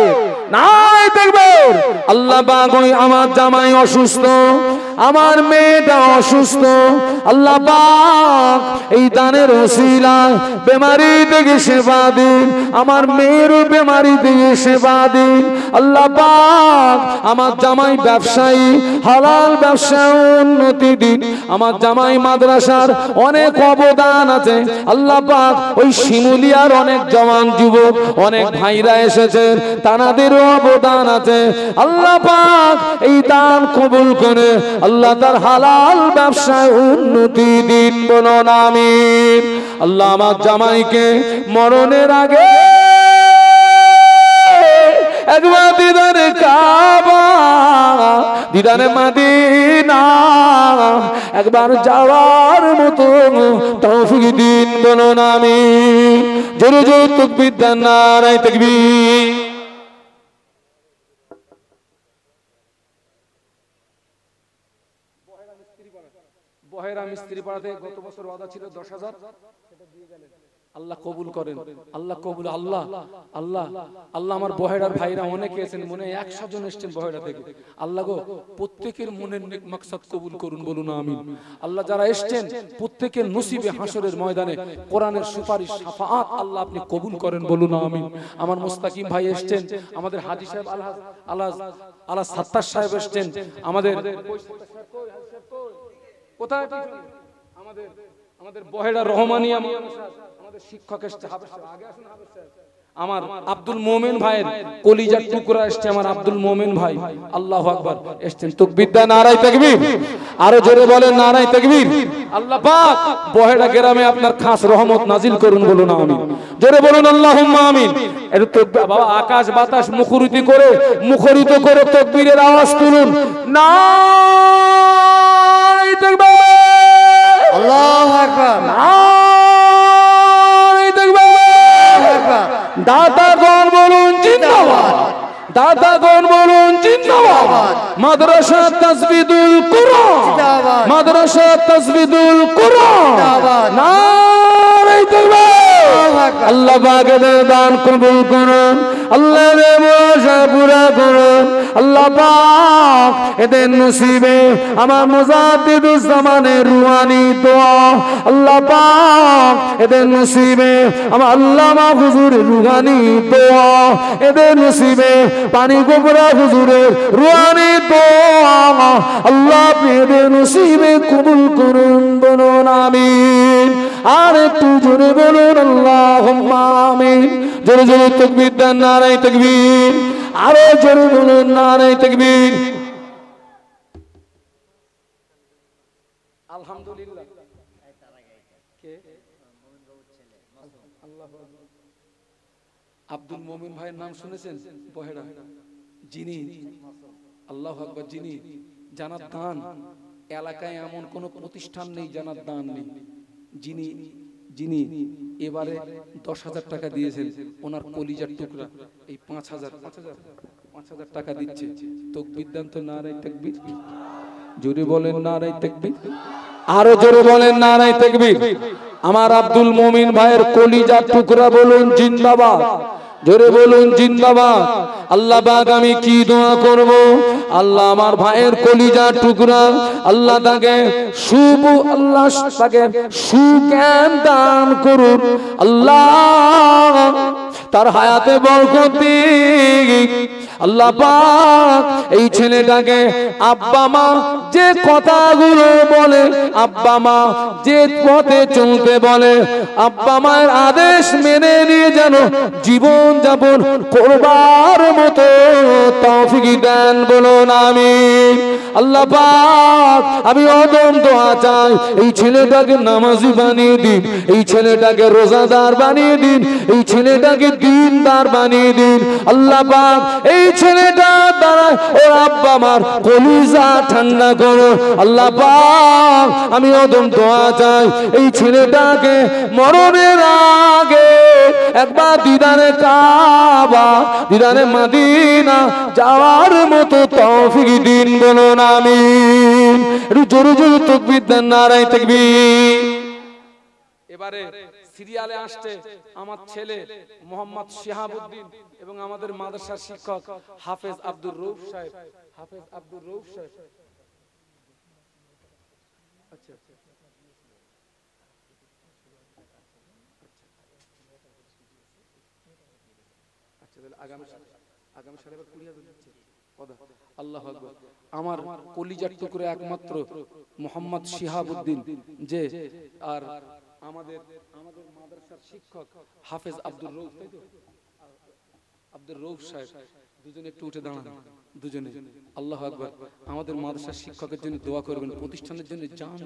নারায়ে তাকবীর। আল্লাহ পাক আমার জামাই অসুস্থ, আমার মেয়েটা অসুস্থ, আল্লাহ পাক এই দানের ওসিলায় বেমারি থেকে সেবা দিন, আমার মেয়েরও বেমারি থেকে সেবা দিন আল্লাহ পাক। আমার জামাই ব্যবসায়ী, হালাল ব্যবসায় উন্নতি দিন, আমার জামাই মাদ্রাসার অনেক অবদান আছে আল্লাহ পাক। ওই শিমুলিয়ার অনেক জওয়ান যুবক, অনেক ভাইরা এসেছেন, তানাদেরও অবদান আছে আল্লাহ পাক। এই দান কবুল করে আল্লাহ তার হালাল ব্যবসায় উন্নতি দিন, বলুন আমিন। আল্লাহ আমার জামাইকে মরণের আগে একবার দিদারে কাবা, দিদারে মদিনা একবার যাওয়ার মতো তৌফিক দিন, বলুন আমিন। জোরে জোরে তাকবীর দেন, নারায়ে তাকবীর। বহেরা মিস্ত্রি পাড়াতে গত বছর ওয়াদা ছিল 10,000, সেটা দিয়ে গেলেন। আল্লাহ কবুল করেন, আল্লাহ কবুল। আল্লাহ আল্লাহ আল্লাহ আমার বহেরার ভাইরা অনেকে এসেছেন, মনে 100 জন এসেছেন বহেরা থেকে। আল্লাহ গো প্রত্যেকের মনের নেক মাকসাদ কবুল করুন, বলুন আমিন। আল্লাহ যারা এসেছেন প্রত্যেকের নসিবে হাসরের ময়দানে কোরআনের সুপারিশ শাফাআত আল্লাহ আপনি কবুল করেন, বলুন আমিন। আমার মুস্তাকিম ভাই এসেছেন, আমাদের হাজী সাহেব আল্লাহ সাত্তার সাহেব এসেছেন, আমাদের কোথায় আমাদের বহেরা রহমানিয়া আমাদের শিক্ষক এসেছে, আগে আসুন হাফেজ সাহেব। আমার আব্দুল মোমেন ভাইয়ের কলিজার টুকরা এসেছে, আমার আব্দুল মোমেন ভাই, আল্লাহু আকবার এসেছেন। তাকবীর দেন, নারায়ে তাকবীর। আরো জোরে বলেন নারায়ে তাকবীর। আল্লাহ পাক বহেরা গ্রামে আপনার খাস রহমত নাজিল করুন, বলুন আমিন। জোরে বলুন আল্লাহুম্মা আমিন। এর তো বাবা আকাশ বাতাস মুখরিত করে তাকবীরের আওয়াজ তুলুন, নারায়ে তাকবীর, আল্লাহু আকবার, নারায়ে তাকবীর। দাতাগণ বলুন জিন্দাবাদ, দাতাগণ বলুন জিন্দাবাদ। মাদ্রাসা তাজবিদুল কুরআন জিন্দাবাদ, মাদ্রাসা তাজবিদুল কুরআন জিন্দাবাদ, নারায়ে তাকবীর। আল্লাহ পাকের দান কবুল করুন, আল্লাহর ওয়াদা পুরা করুন আল্লাহ পাক। এদের নসিবে আমার মুজাদ্দিদুজ জামানের রুহানি দোয়া আল্লাহ পাক, এদের নসিবে আমার আল্লামা হুজুরের রুহানি দোয়া, এদের নসিবে পানি গোবরা হুজুরের রুহানি দোয়া আল্লাহ এদের নসিবে কবুল করুন, বলুন আমিন। আর একটু জোরে বলুন আল্লাহুম্মা আমিন। জোরে জোরে তাকবীর দেন, নারায়ে তাকবীর। আরো জোরে বলুন নারায়ে তাকবীর। আলহামদুলিল্লাহ। আব্দুল মোমিন ভাইয়ের নাম শুনেছেন বহেরা, যিনি আল্লাহু আকবার, যিনি জানাত দান, এলাকায় এমন কোন প্রতিষ্ঠান নেই জানাত দান নেই, যিনি এবারে 10,000 টাকা দিয়েছেন, ওনার কলিজার টুকরা এই 5,000 টাকা দিচ্ছে। তাকবীর দেন তো, নারায়ে তাকবীর। জোরে বলেন নারায়ে তাকবীর। আরো জোরে বলেন নারায়ে তাকবীর। আমার আব্দুল মোমিন ভাইয়ের কলিজার টুকরা বলুন জিন্দাবাদ, জোরে বলুন জিন্দাবাদ। আল্লাহ পাক আমি কি দোয়া করব, আল্লাহ আমার ভাইয়ের কলিজার টুকরা আল্লাহ তাকে আল্লাহ তাকে সুজ্ঞান দান করুন, আল্লাহ তার হায়াতে বরকত দিন আল্লাহ পাক। এই ছেলেটাকে আব্বা মা যে কথাগুলো বলে, আব্বা মা যে পথে চলতে বলে, আব্বা মায়ের আদেশ মেনে নিয়ে যেন জীবন যাপন করবার মতো তৌফিক দেন, বলুন আমিন। আল্লাহ পাক আমি অদম দোয়া চাই, এই ছেলেটাকে নামাজি বানিয়ে দিন, এই ছেলেটাকে রোজাদার বানিয়ে দিন, এই ছেলেটাকে দ্বীনদার বানিয়ে দিন আল্লাহ পাক। এই ছেলেটা দ্বারা ও আব্বা আমার কলিজা ঠান্ডা করো আল্লাহ পাক। আমি অদম দোয়া চাই, এই ছেলেটাকে মরণের আগে একবার দিদারে কাবা, দিদারে মদিনা যাওয়ার মতো তৌফিক দিন, বলুন আমিন। একটু জোরে জোরে তাকবীর দেন, নারায়ে তাকবীর। এবারে সিরিয়ালে আসছে আমার ছেলে মোহাম্মদ শিহাবুদ্দিন এবং আমাদের মাদ্রাসার শিক্ষক হাফেজ আব্দুর রউফ সাহেব। হাফেজ আব্দুর রউফ সাহেব আচ্ছা আচ্ছা তাহলে আগামী সালে আবার 20,000 দিচ্ছে কথা। আল্লাহু আকবার। আমার কলিজার টুকরো একমাত্র মোহাম্মদ শিহাবউদ্দিন যে আর আমাদের মাদ্রাসার শিক্ষক হাফেজ আব্দুর রউফ, তাই তো আব্দুর রউফ সাহেব, দুজনে একটু উঠে দাঁড়ান দুজনে। আল্লাহু আকবার। আমাদের মাদ্রাসার শিক্ষকের জন্য দোয়া করবেন, প্রতিষ্ঠানের জন্য জান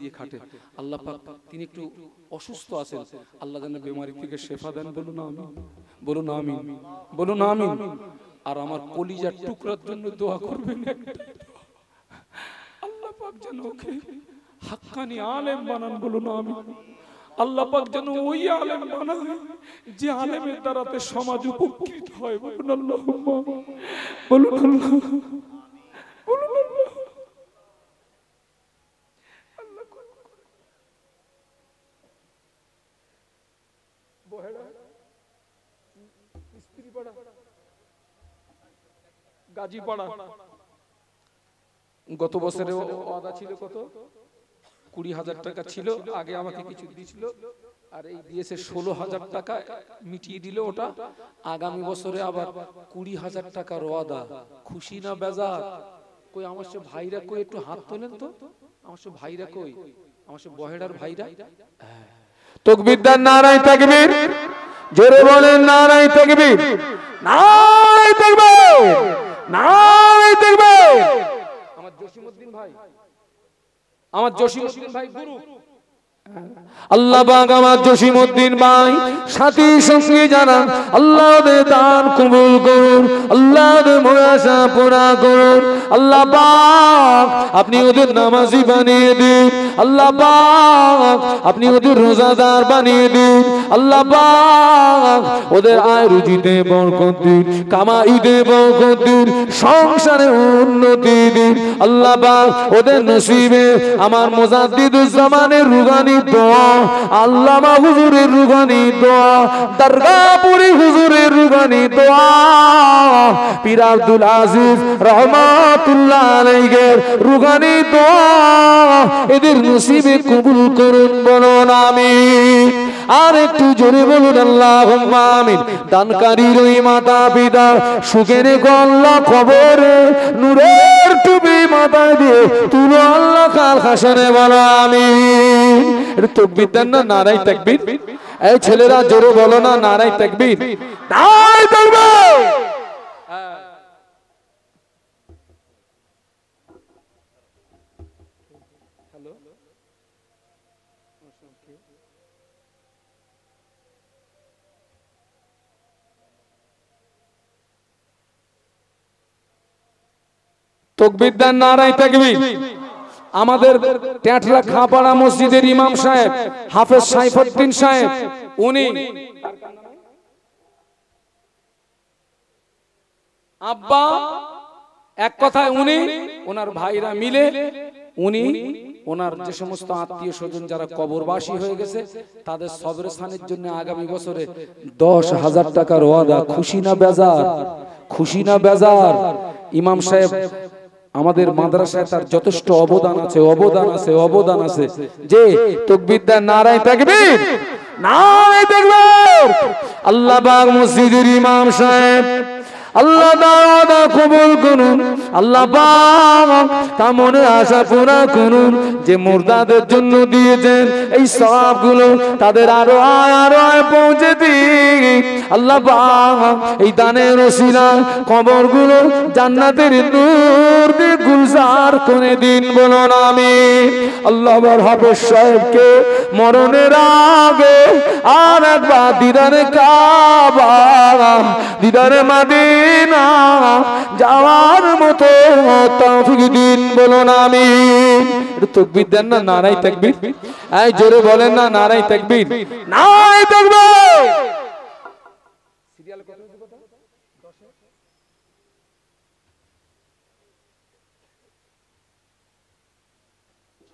দিয়ে খাটে আল্লাহ পাক। তিনি একটু অসুস্থ আছেন, আল্লাহ যেন বেমারি থেকে শেফা দেন। বলুন আমিন। আর আমার কলিজার টুকরার জন্য দোয়া করবেন, আল্লাহ পাক যেন ওকে হাক্কানি আলেম বানান। বলুন আমিন। আল্লাহ পাক যেন ওই আলেম বানায় যে আলেমের দ্বারাতে সমাজ উপকৃত হয়। বলুন আল্লাহুম্মা। বলুন আল্লাহ। বহেড়া মিস্ত্রিপাড়া গাজীপাড়া গত বছরে ওয়াদা ছিল কত? 20,000 টাকা ছিল, আগে আমাকে কিছু দিয়েছিল, আর এই দিয়েছে 16,000 টাকা, মিটিয়ে দিল ওটা। আগামী বছরে আবার 20,000 টাকার ওয়াদা। খুশি না বেজার? কই আমার সব ভাইরা কই, একটু হাত তোলেন তো। আমার সব ভাইরা কই, আমার সব বহেড়ার ভাইরা। তাকবীর দেন, নারায়ে তাকবীর। জোরে বলেন নারায়ে তাকবীর। নারায়ে তাকবীর, নারায়ে তাকবীর। আমার জসিমউদ্দিন ভাই গুরু আল্লাহ পাক আমার জসিমউদ্দিন ভাই সাথী সঙ্গী যারা, আল্লাহ দে দান কবুল করুন, আল্লাহ দে মুরাশা পুরা করুন। আল্লাহ পাক আপনি ওদের নামাজি বানিয়ে দিন, আল্লাহ পাক আপনি ওদের রোজাদার বানিয়ে দিন, আল্লাহ পাক ওদের আয় রুজিতে বরকত দিন, কামাইতে বরকত দিন, সংসারে উন্নতি দিন। আল্লাহ পাক ওদের নসিবে আমার মুজাদ্দিদুজ্জামানের রুহানি দোয়া, আল্লামা হুজুরের রুহানি দোয়া, দরগাপুরি হুজুরের রুহানি দোয়া, পীর আব্দুল আজিজ রহমাতুল্লাহ আলাইহির রুহানি দোয়া এদের নসিবে কবুল করুন। বলুন আমিন। আর একটু জোরে বলুন আল্লাহুম্মা আমিন। দানকারীর ওই মাতা পিতা সুখের গল্লা কবরে নূরের টুপি মাথায় দিয়ে তুলো আল্লাহ কাল হাসরে। বলো আমিন। এটা তাকবীর দেন না, নারায়ে তাকবীর। এই ছেলেরা জোরে বলো না, নারায়ে তাকবীর, নারায়ে তাকবীর। হ্যালো, তাকবীর দেন, নারায়ে তাকবীর। আমাদের ট্যাটরা খাপাড়া মসজিদের ইমাম সাহেব হাফেজ সাইফুদ্দিন সাহেব, উনি আব্বা এক কথায় উনি ওনার ভাইরা মিলে উনি ওনার যে সমস্ত আত্মীয় স্বজন যারা কবরবাসী হয়ে গেছে তাদের কবরস্থানের জন্য আগামী বছরে 10,000 টাকার ওয়াদা। খুশি না বেজার? খুশি না বেজার? ইমাম সাহেব আমাদের মাদ্রাসায় তার যথেষ্ট অবদান আছে যে তাকবীর দেন, নারায়ে তাকবীর, নারায়ে তাকবীর। আল্লাহ পাক মসজিদের ইমাম সাহেব আল্লাহ দাওয়াত কবুল করুন, আল্লাহ পাক তার মনে আশা পুরা করুন। যে মুর্দাদের জন্য দিয়েছেন এই সওয়াবগুলো তাদের আরো আয় পৌঁছে দিন। আল্লাহ পাক এই দানের ওসিলা কবরগুলো জান্নাতের নূর দিয়ে গুলজার করে দিন। বলুন আমিন। আল্লাহ হাফেজ সাহেবকে মরণের আগে আর একবার দিদারে কাবা, দিদারে মাদিনা যাওয়ার মতো তৌফিক দিন। বলুন আমিন। একটু তাকবীর দেন না, নারায়ে তাকবীর। এই জোরে বলেন না, নারায়ে তাকবীর, নারায়ে তাকবীর। সিরিয়াল কত দিব?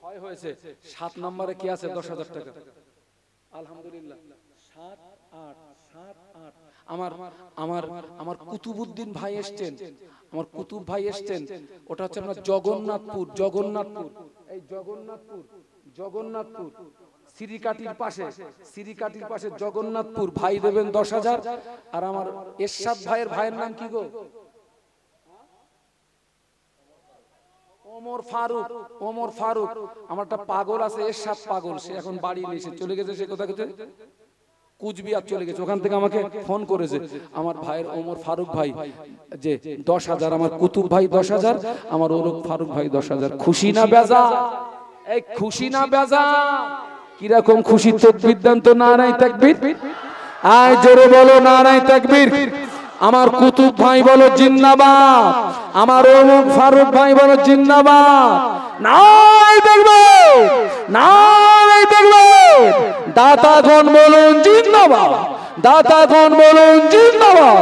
6 হয়েছে। 7 নম্বরে কি আছে? 10,000 টাকা। আলহামদুলিল্লাহ। 7 8 7 8। আমার কুতুবউদ্দিন ভাই এসেছেন, আমার কুতুব ভাই এসেছেন। ওটা হচ্ছে আপনার জগন্নাথপুর। এই এই জগন্নাথপুর জগন্নাথপুর সিরিকাটির পাশে জগন্নাথপুর ভাই দেবেন 10,000। আর আমার এরশাদ ভাইয়ের ভাইয়ের নাম কি গো? ওমর ফারুক। আমার একটা পাগল আছে এরশাদ পাগল, সে এখন বাড়ি নেই, সে চলে গেছে। সে কোথায় গেছে? কুচবিহার চলে গেছে। ওখান থেকে আমাকে ফোন করেছে আমার ভাইয়ের ওমর ফারুক ভাই যে 10,000, আমার কুতুব ভাই 10,000, আমার ওমর ফারুক ভাই 10,000। খুশি না বেজা? এই খুশি না বেজা? কিরকম খুশি? তাকবীর দেন তো, নারায়ে তাকবীর। আয় জোরে বলো নারায়ে তাকবীর। আমার কুতুব ভাই বলো জিন্দাবাদ, আমার ওমর ফারুক ভাই বলো জিন্দাবাদ। নারায়ে তাকবীর, নারায়ে তাকবীর। দাতাগণ বলুন জিন্দাবাদ, দাতাগণ বলুন জিন্দাবাদ।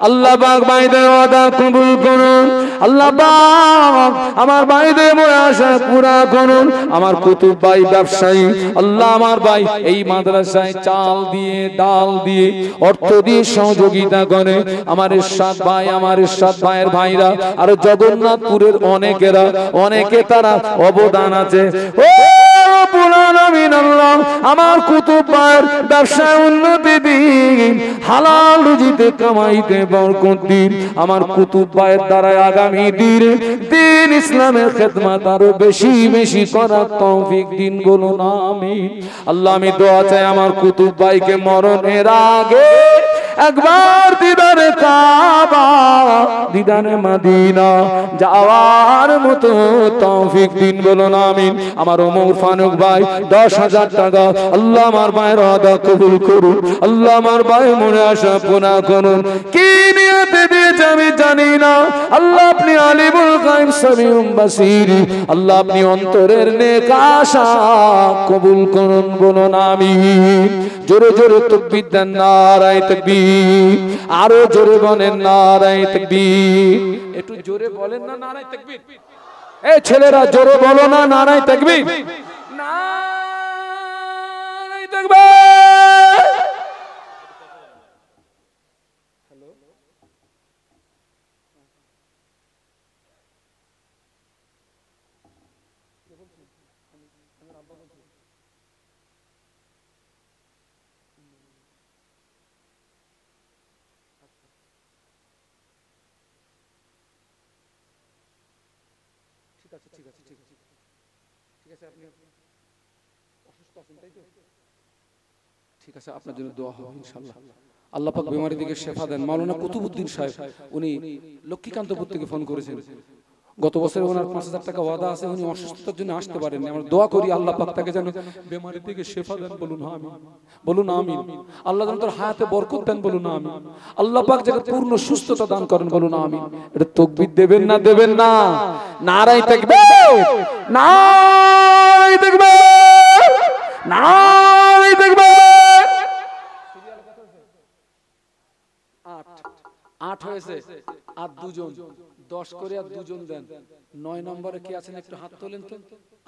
আল্লাহ পাক ভাইদের ওয়াদা কবুল করুন, আল্লাহ পাক আমার ভাইদের মনে আশা পুরা করুন। আমার কুতুব ভাই ব্যবসায়ী, আল্লাহ আমার ভাই এই মাদ্রাসায় চাল দিয়ে ডাল দিয়ে অর্থ দিয়ে সহযোগিতা করে। আমার ইরশাদ ভাই, আমার ইরশাদ ভাইয়ের ভাইরা আর জগন্নাথপুরের অনেকেরা, অনেকে তারা অবদান আছে। ও আমার কুতুব ভাইয়ের ব্যবসায় উন্নতি দিন, হালাল রুজিতে কামাইতে বরকত দিন। আমার কুতুব ভাইয়ের দ্বারা আগামী দিনে দিন ইসলামের খেদমত আরো বেশি বেশি করার তৌফিক দিন, বলুন আমিন। আল্লাহ আমি দোয়া চাই আমার কুতুব ভাইকে মরণের আগে একবার দিদারে কাবা, দিদারে মদিনা যাওয়ার মতো তৌফিক দিন, বলুন আমিন। আমার ওমর ফারুক ভাই 10,000 টাকা আল্লাহ আমার ভাইয়ের ওয়াদা কবুল করুন, আল্লাহ আমার ভাই মনে আশা পুরা করুন। কি নিয়তে দিয়েছে আমি জানি না, আল্লাহ আপনি আলিমুল গায়ব সামিউম বাসীর, আল্লাহ আপনি অন্তরের নেক আশা কবুল করুন, বলুন আমিন। জোরে জোরে তাকবীর দেন, নারায়ে তাকবীর। আরো জোরে বলেন নারায়ে তাকবীর। একটু জোরে বলেন না নারায়ে তাকবীর। এই ছেলেরা জোরে বলো না নারায়ে তাকবীর, নারায়ে তাকবীর। হ্যালো, ঠিক আছে ঠিক আছে ঠিক আছে ঠিক আছে। আপনি অসুস্থ আছেন তাই তো? ঠিক আছে, আপনার জন্য দোয়া হবে ইনশাআল্লাহ। আল্লাহ পাক বিমারি থেকে শেফা দেন। মাওলানা কুতুবউদ্দিন সাহেব উনি লক্ষ্মীকান্তপুর থেকে ফোন করেছেন। গত বছরে ওনার 5,000 টাকা ওয়াদা আছে, উনি অসুস্থতার জন্য আসতে পারেননি। আমরা দোয়া করি আল্লাহ পাক তাকে যেন বিমারি থেকে শেফা দেন, বলুন আমিন, বলুন আমিন। আল্লাহ যেন তার হায়াতে বরকত দেন, বলুন আমিন। আল্লাহ পাক যাকে পূর্ণ সুস্থতা দান করেন, বলুন আমিন। এটা তাকবীর দেবেন না, দেবেন না? নারায়ে তাকবীর, নারায়ে তাকবীর, নারায়ে তাকবীর। 8 হয়েছে আর 2 জন, 10 করে আর 2 জন দেন। 9 নম্বরে কে আছেন একটু হাত তোলেন তো।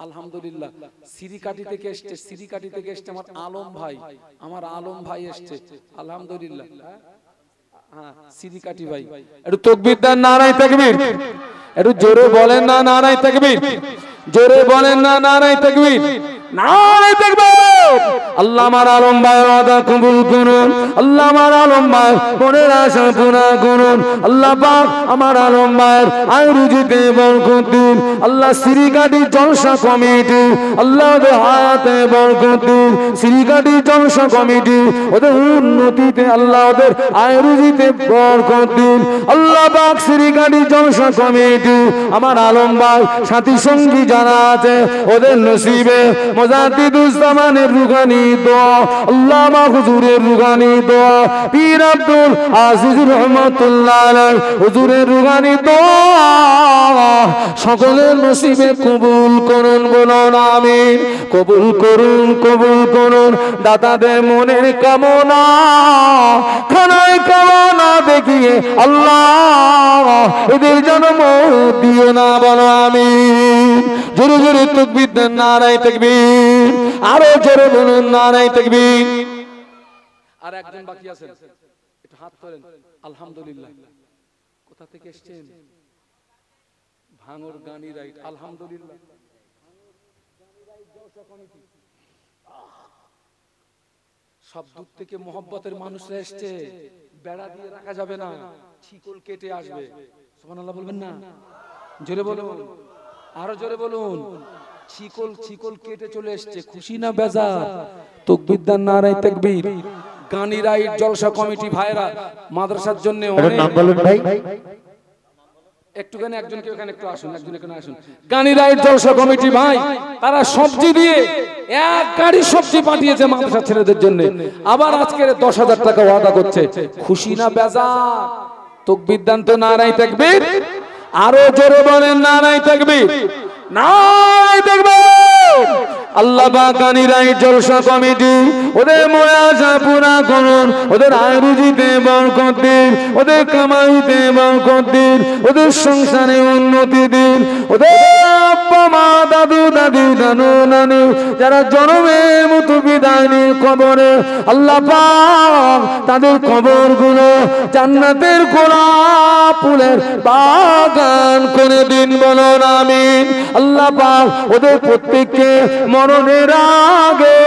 আলহামদুলিল্লাহ, সিরিকাটি থেকে এসেছে, সিরিকাটি থেকে এসেছে আমার আলম ভাই, আমার আলম ভাই এসেছে আলহামদুলিল্লাহ। হ্যাঁ, সিরিকাটি ভাই। একটু তাকবীর দেন, নারায়ে তাকবীর। একটু জোরে বলেন না নারায়ে তাকবীর, জোরে বলেন না নারায়ে তাকবীর, নারায়ে তাকবীর। আল্লাহ আমার আলম ভাইয়ের ওয়াদা কবুল করুন, আল্লাহ আমার আলম ভাইয়ের মনের আশা পুরা করুন। আল্লাহ পাক আমার আলম ভাইয়ের আয় রুজিতে বরকত দিন। আল্লাহ শ্রীকাটি জলসা কমিটি, আল্লাহ ওদের হায়াতে বরকত দিন। শ্রীকাটি জলসা কমিটি ওদের উন্নতিতে, আল্লাহ ওদের আয় রুজিতে বরকত দিন। আল্লাহ পাক শ্রীকাটি জলসা কমিটি আমার আলম ভাই সাথী সঙ্গী যারা আছে ওদের নসিবে মুজাদ্দিদুজ্জামানের রুহানি দোয়া, আল্লামা হুজুরের রুহানি দোয়া, পীর আব্দুল আজিজ রহমাতুল্লাহ আলাইহি হুজুরের রুহানি দোয়া সকলের নসিবে কবুল করুন, বলুন আমিন। কবুল করুন, কবুল করুন। দাতাদের মনের কামনা খানায় কামনা দেখিয়ে আল্লাহ এদের জন্ম দিও না, বলো আমিন। জোরে জোরে তাকবীর দেন, নারায়ে তাকবীর। আরো জোরে বলুন নারায়ে তাকবীর। আর একজন বাকি আছেন, একটু হাত তোলেন। আলহামদুলিল্লাহ। কোথা থেকে এসেছেন? ভাঙর গানি রাইট। আলহামদুলিল্লাহ। সব দূর থেকে মোহব্বতের মানুষরা এসছে, বেড়া দিয়ে রাখা যাবে না, শিকল কেটে আসবে। সুবহানাল্লাহ বলবেন না? জোরে বলুন, আরো জোরে বলুন। শিকল কেটে চলে এসছে, খুশি না বেজার? তাকবীর দেন, নারায়ে তাকবীর। গানি রাইড জলসা কমিটি ভাইরা মাদ্রাসার জন্য অনেক নাম বলুন ভাই। একটুখানি একজনকে ওখানে একটু আসুন, একজন এখানে আসুন। গানি রাইড জলসা কমিটি ভাই, তারা সবজি দিয়ে এক গাড়ি সবজি পাঠিয়েছে মাদ্রাসা ছেলেদের জন্য। আবার আজকের 10,000 টাকা ওয়াদা করছে, খুশি না বেজার? তাকবীর দেন তো, নারায়ে তাকবীর। আরো জোরে বলেন, নারায়ে তাকবীর, নারায়ে তাকবীর। আল্লাহ পাক গানি রাইড জলসা কমিটি ওদের মনে আশা পুরা করুন, ওদের আয় রুজিতে বরকত দিন, ওদের কামাইতে বরকত দিন, ওদের সংসারে উন্নতি দিন। ওদের আব্বা মা দাদু দাদি নানু নানি যারা জন্মের মতো বিদায় নিয়ে কবরে, আল্লাহ পাক তাদের কবরগুলো জান্নাতের গোলাপ ফুলের বাগান করে দিন, বলুন আমিন। আল্লাহ পাক ওদের প্রত্যেককে মরণের আগে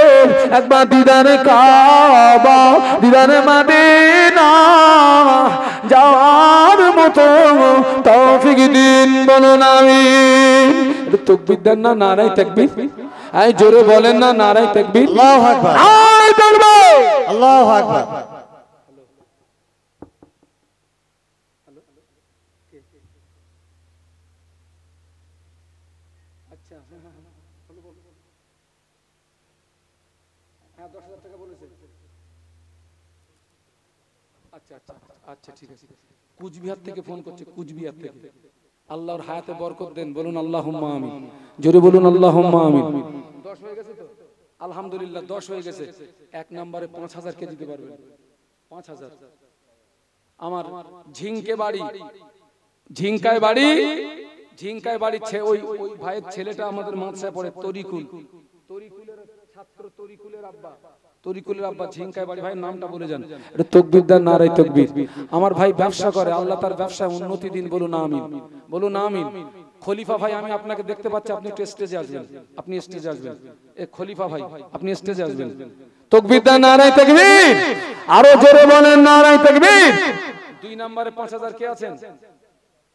একবার দিদারে কাবা, দিদারে মদিনা যাওয়ার মতো তৌফিক দিন, বলুন আমিন। তাকবীর দেন না, নারায়ে তাকবীর। আই জোরে বলেন না, নারায়ে তাকবীর। আল্লাহু আকবার, আয় তাকবীর, আল্লাহু আকবার। আচ্ছা, হ্যাঁ 10,000 টাকা বলেছে। আচ্ছা আচ্ছা আচ্ছা, ঠিক আছে। কুচবিহার থেকে ফোন করছে, কুচবিহার থেকে। আল্লাহর হায়াতে বরকত দেন, বলুন আল্লাহুম্মা আমিন। জোরে বলুন আল্লাহুম্মা আমিন। 10 হয়ে গেছে তো? আলহামদুলিল্লাহ 10 হয়ে গেছে। এক নম্বরে 5,000 কে দিতে পারবেন? 5,000। আমার ঝিঙ্কায় বাড়ি ওই ভাইয়ের ছেলেটা আমাদের মাদ্রাসায় পড়ে, তরিকুলের ছাত্র, তরিকুলের আব্বা ঝিঙ্কায় বাড়ি। ভাই নামটা বলে যান। এটা তাকবীর দেন, নারায়ে তাকবীর। আমার ভাই ব্যবসা করে, আল্লাহ তার ব্যবসায় উন্নতি দিন, বলুন আমিন, বলুন আমিন। খলিফা ভাই, আমি আপনাকে দেখতে পাচ্ছি, আপনি একটু স্টেজে আসবেন, আপনি স্টেজে আসবেন। এ খলিফা ভাই, আপনি স্টেজে আসবেন। তাকবীর দেন, নারায়ে তাকবীর। আরো জোরে বলেন, নারায়ে তাকবীর। 2 নম্বরে 5,000 কে আছেন?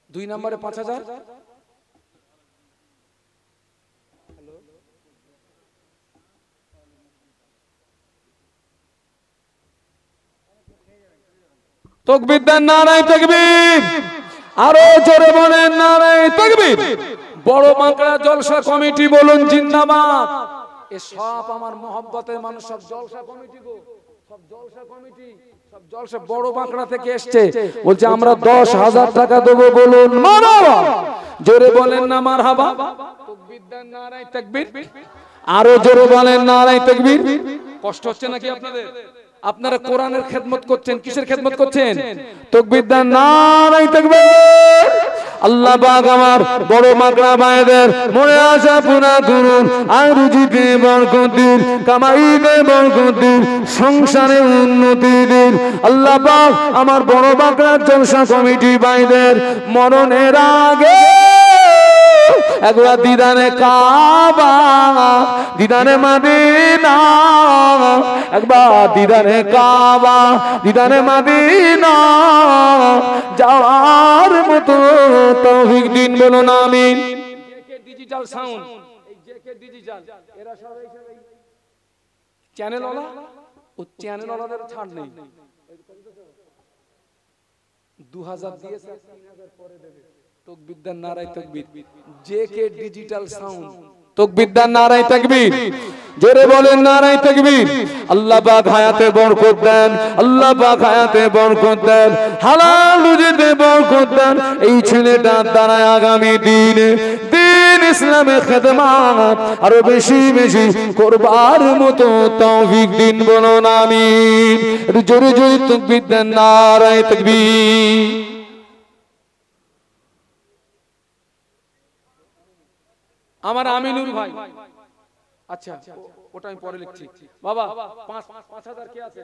2 নম্বরে 5,000। তাকবীর দেন, নারায়ে তাকবীর। আরো জোরে বলেন, নারায়ে তাকবীর। বড় মাকড়া জলসা কমিটি বলুন জিন্দাবাদ। এ সব আমার মহব্বতের মানুষ, সব জলসা কমিটি গো, সব জলসা কমিটি, সব জলসা বড় মাকড়া থেকে এসেছে। বলছে আমরা 10,000 টাকা দেবো, বলুন মারহাবা। জোরে বলেন না মারহাবা। তাকবীর দেন, নারায়ে তাকবীর। আরো জোরে বলেন, নারায়ে তাকবীর। কষ্ট হচ্ছে নাকি আপনাদের? আপনারা কোরআনের খেদমত করছেন, কিসের খেদমত করছেন? তাকবীর দেন, নারায়ে তাকবীর। আল্লাহ পাক আমার বড় মাকড়া ভাইদের মনে আশা পুরা করুন, আর রুজিতে বরকত দিন, কামাইতে বরকত দিন, সংসারে উন্নতি দিন। আল্লাহ পাক আমার বড় মাকড়া জলসা কমিটি ভাইদের মরণের আগে একবার দিদানে কাবা, দিদানে মদিনা, একবার দিদানে কাবা, দিদানে মদিনা যাওয়ার মতো তৌফিক দিন, বলুন আমিন। জেকে ডিজিটাল সাউন্ড, এই জেকে ডিজিটাল, এরা সব এই চ্যানেল ওয়ালা, ও চ্যানেল ওয়ালাদের ছাড় নেই। 2,000 দিয়েছে, 3,000 পরে দেবে। তাকবীর দেন, নারায়ে তাকবীর। জেকে ডিজিটাল সাউন্ড, তাকবীর দেন, নারায়ে তাকবীর। জোরে বলেন, নারায়ে তাকবীর। আল্লাহ পাক হায়াতে বরকত দেন, আল্লাহ পাক হায়াতে বরকত দেন, হালাল রুজিতে বরকত দেন। এই ছেলেটার দ্বারা আগামী দিনে দিন ইসলামের খেদমত আরো বেশি বেশি করবার মতো তৌফিক দিন, বলুন আমিন। জোরে জোরে তাকবীর দেন, নারায়ে তাকবীর। আমার আমিনুর ভাই, আচ্ছা ওটা আমি পরে লিখছি। বাবা 5,000 কে আছে?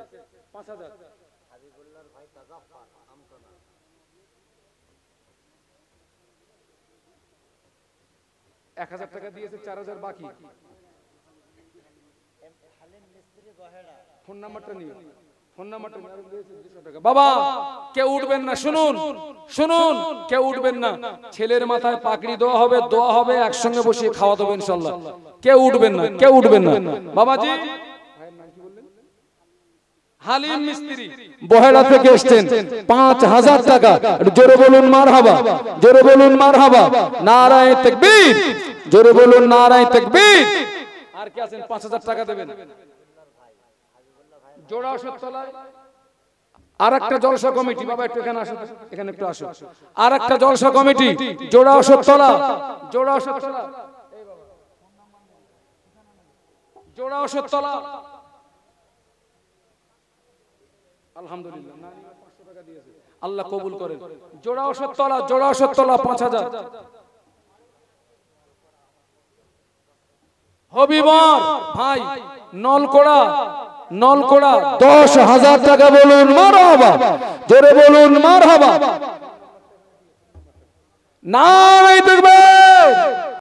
5,000। 1,000 টাকা দিয়েছে, 4,000 বাকি। ফোন নাম্বারটা নিয়ে ফোন নাম্বারটা বাবা কেউ উঠবেন না, শুনুন শুনুন, কেউ উঠবেন না। ছেলের মাথায় পাগড়ি দেওয়া হবে, দোয়া হবে, একসঙ্গে বসিয়ে খাওয়া দেবো ইনশাআল্লাহ। কেউ উঠবেন না, কেউ উঠবেন না। বাবাজি হালিম মিস্ত্রি বহেড়া থেকে এসেছেন, 5000 টাকা। জোরে বলুন মারহাবা, জোরে বলুন মারহাবা, নারায়ে তাকবীর, জোরে বলুন নারায়ে তাকবীর। আর কে আছেন 5000 টাকা দেবেন? জোড়া ওষুধতলায় আরেকটা জলসা কমিটি, বাবা একটু এখানে আসুন, এখানে একটু আসুন। আরেকটা জলসা কমিটি জোড়া ওষুধতলা, জোড়া ওষুধতলা, জোড়া ওষুধতলা। আলহামদুলিল্লাহ, আল্লাহ কবুল করেন। জোড়া ওষুধতলা, জোড়া ওষুধতলা 5000। হবিবর ভাই নলকোড়া, নলকোড়া 10000 টাকা। বলুন মারহাবা, জোরে বলুন মারহাবা, নারায়ে তাকবীর।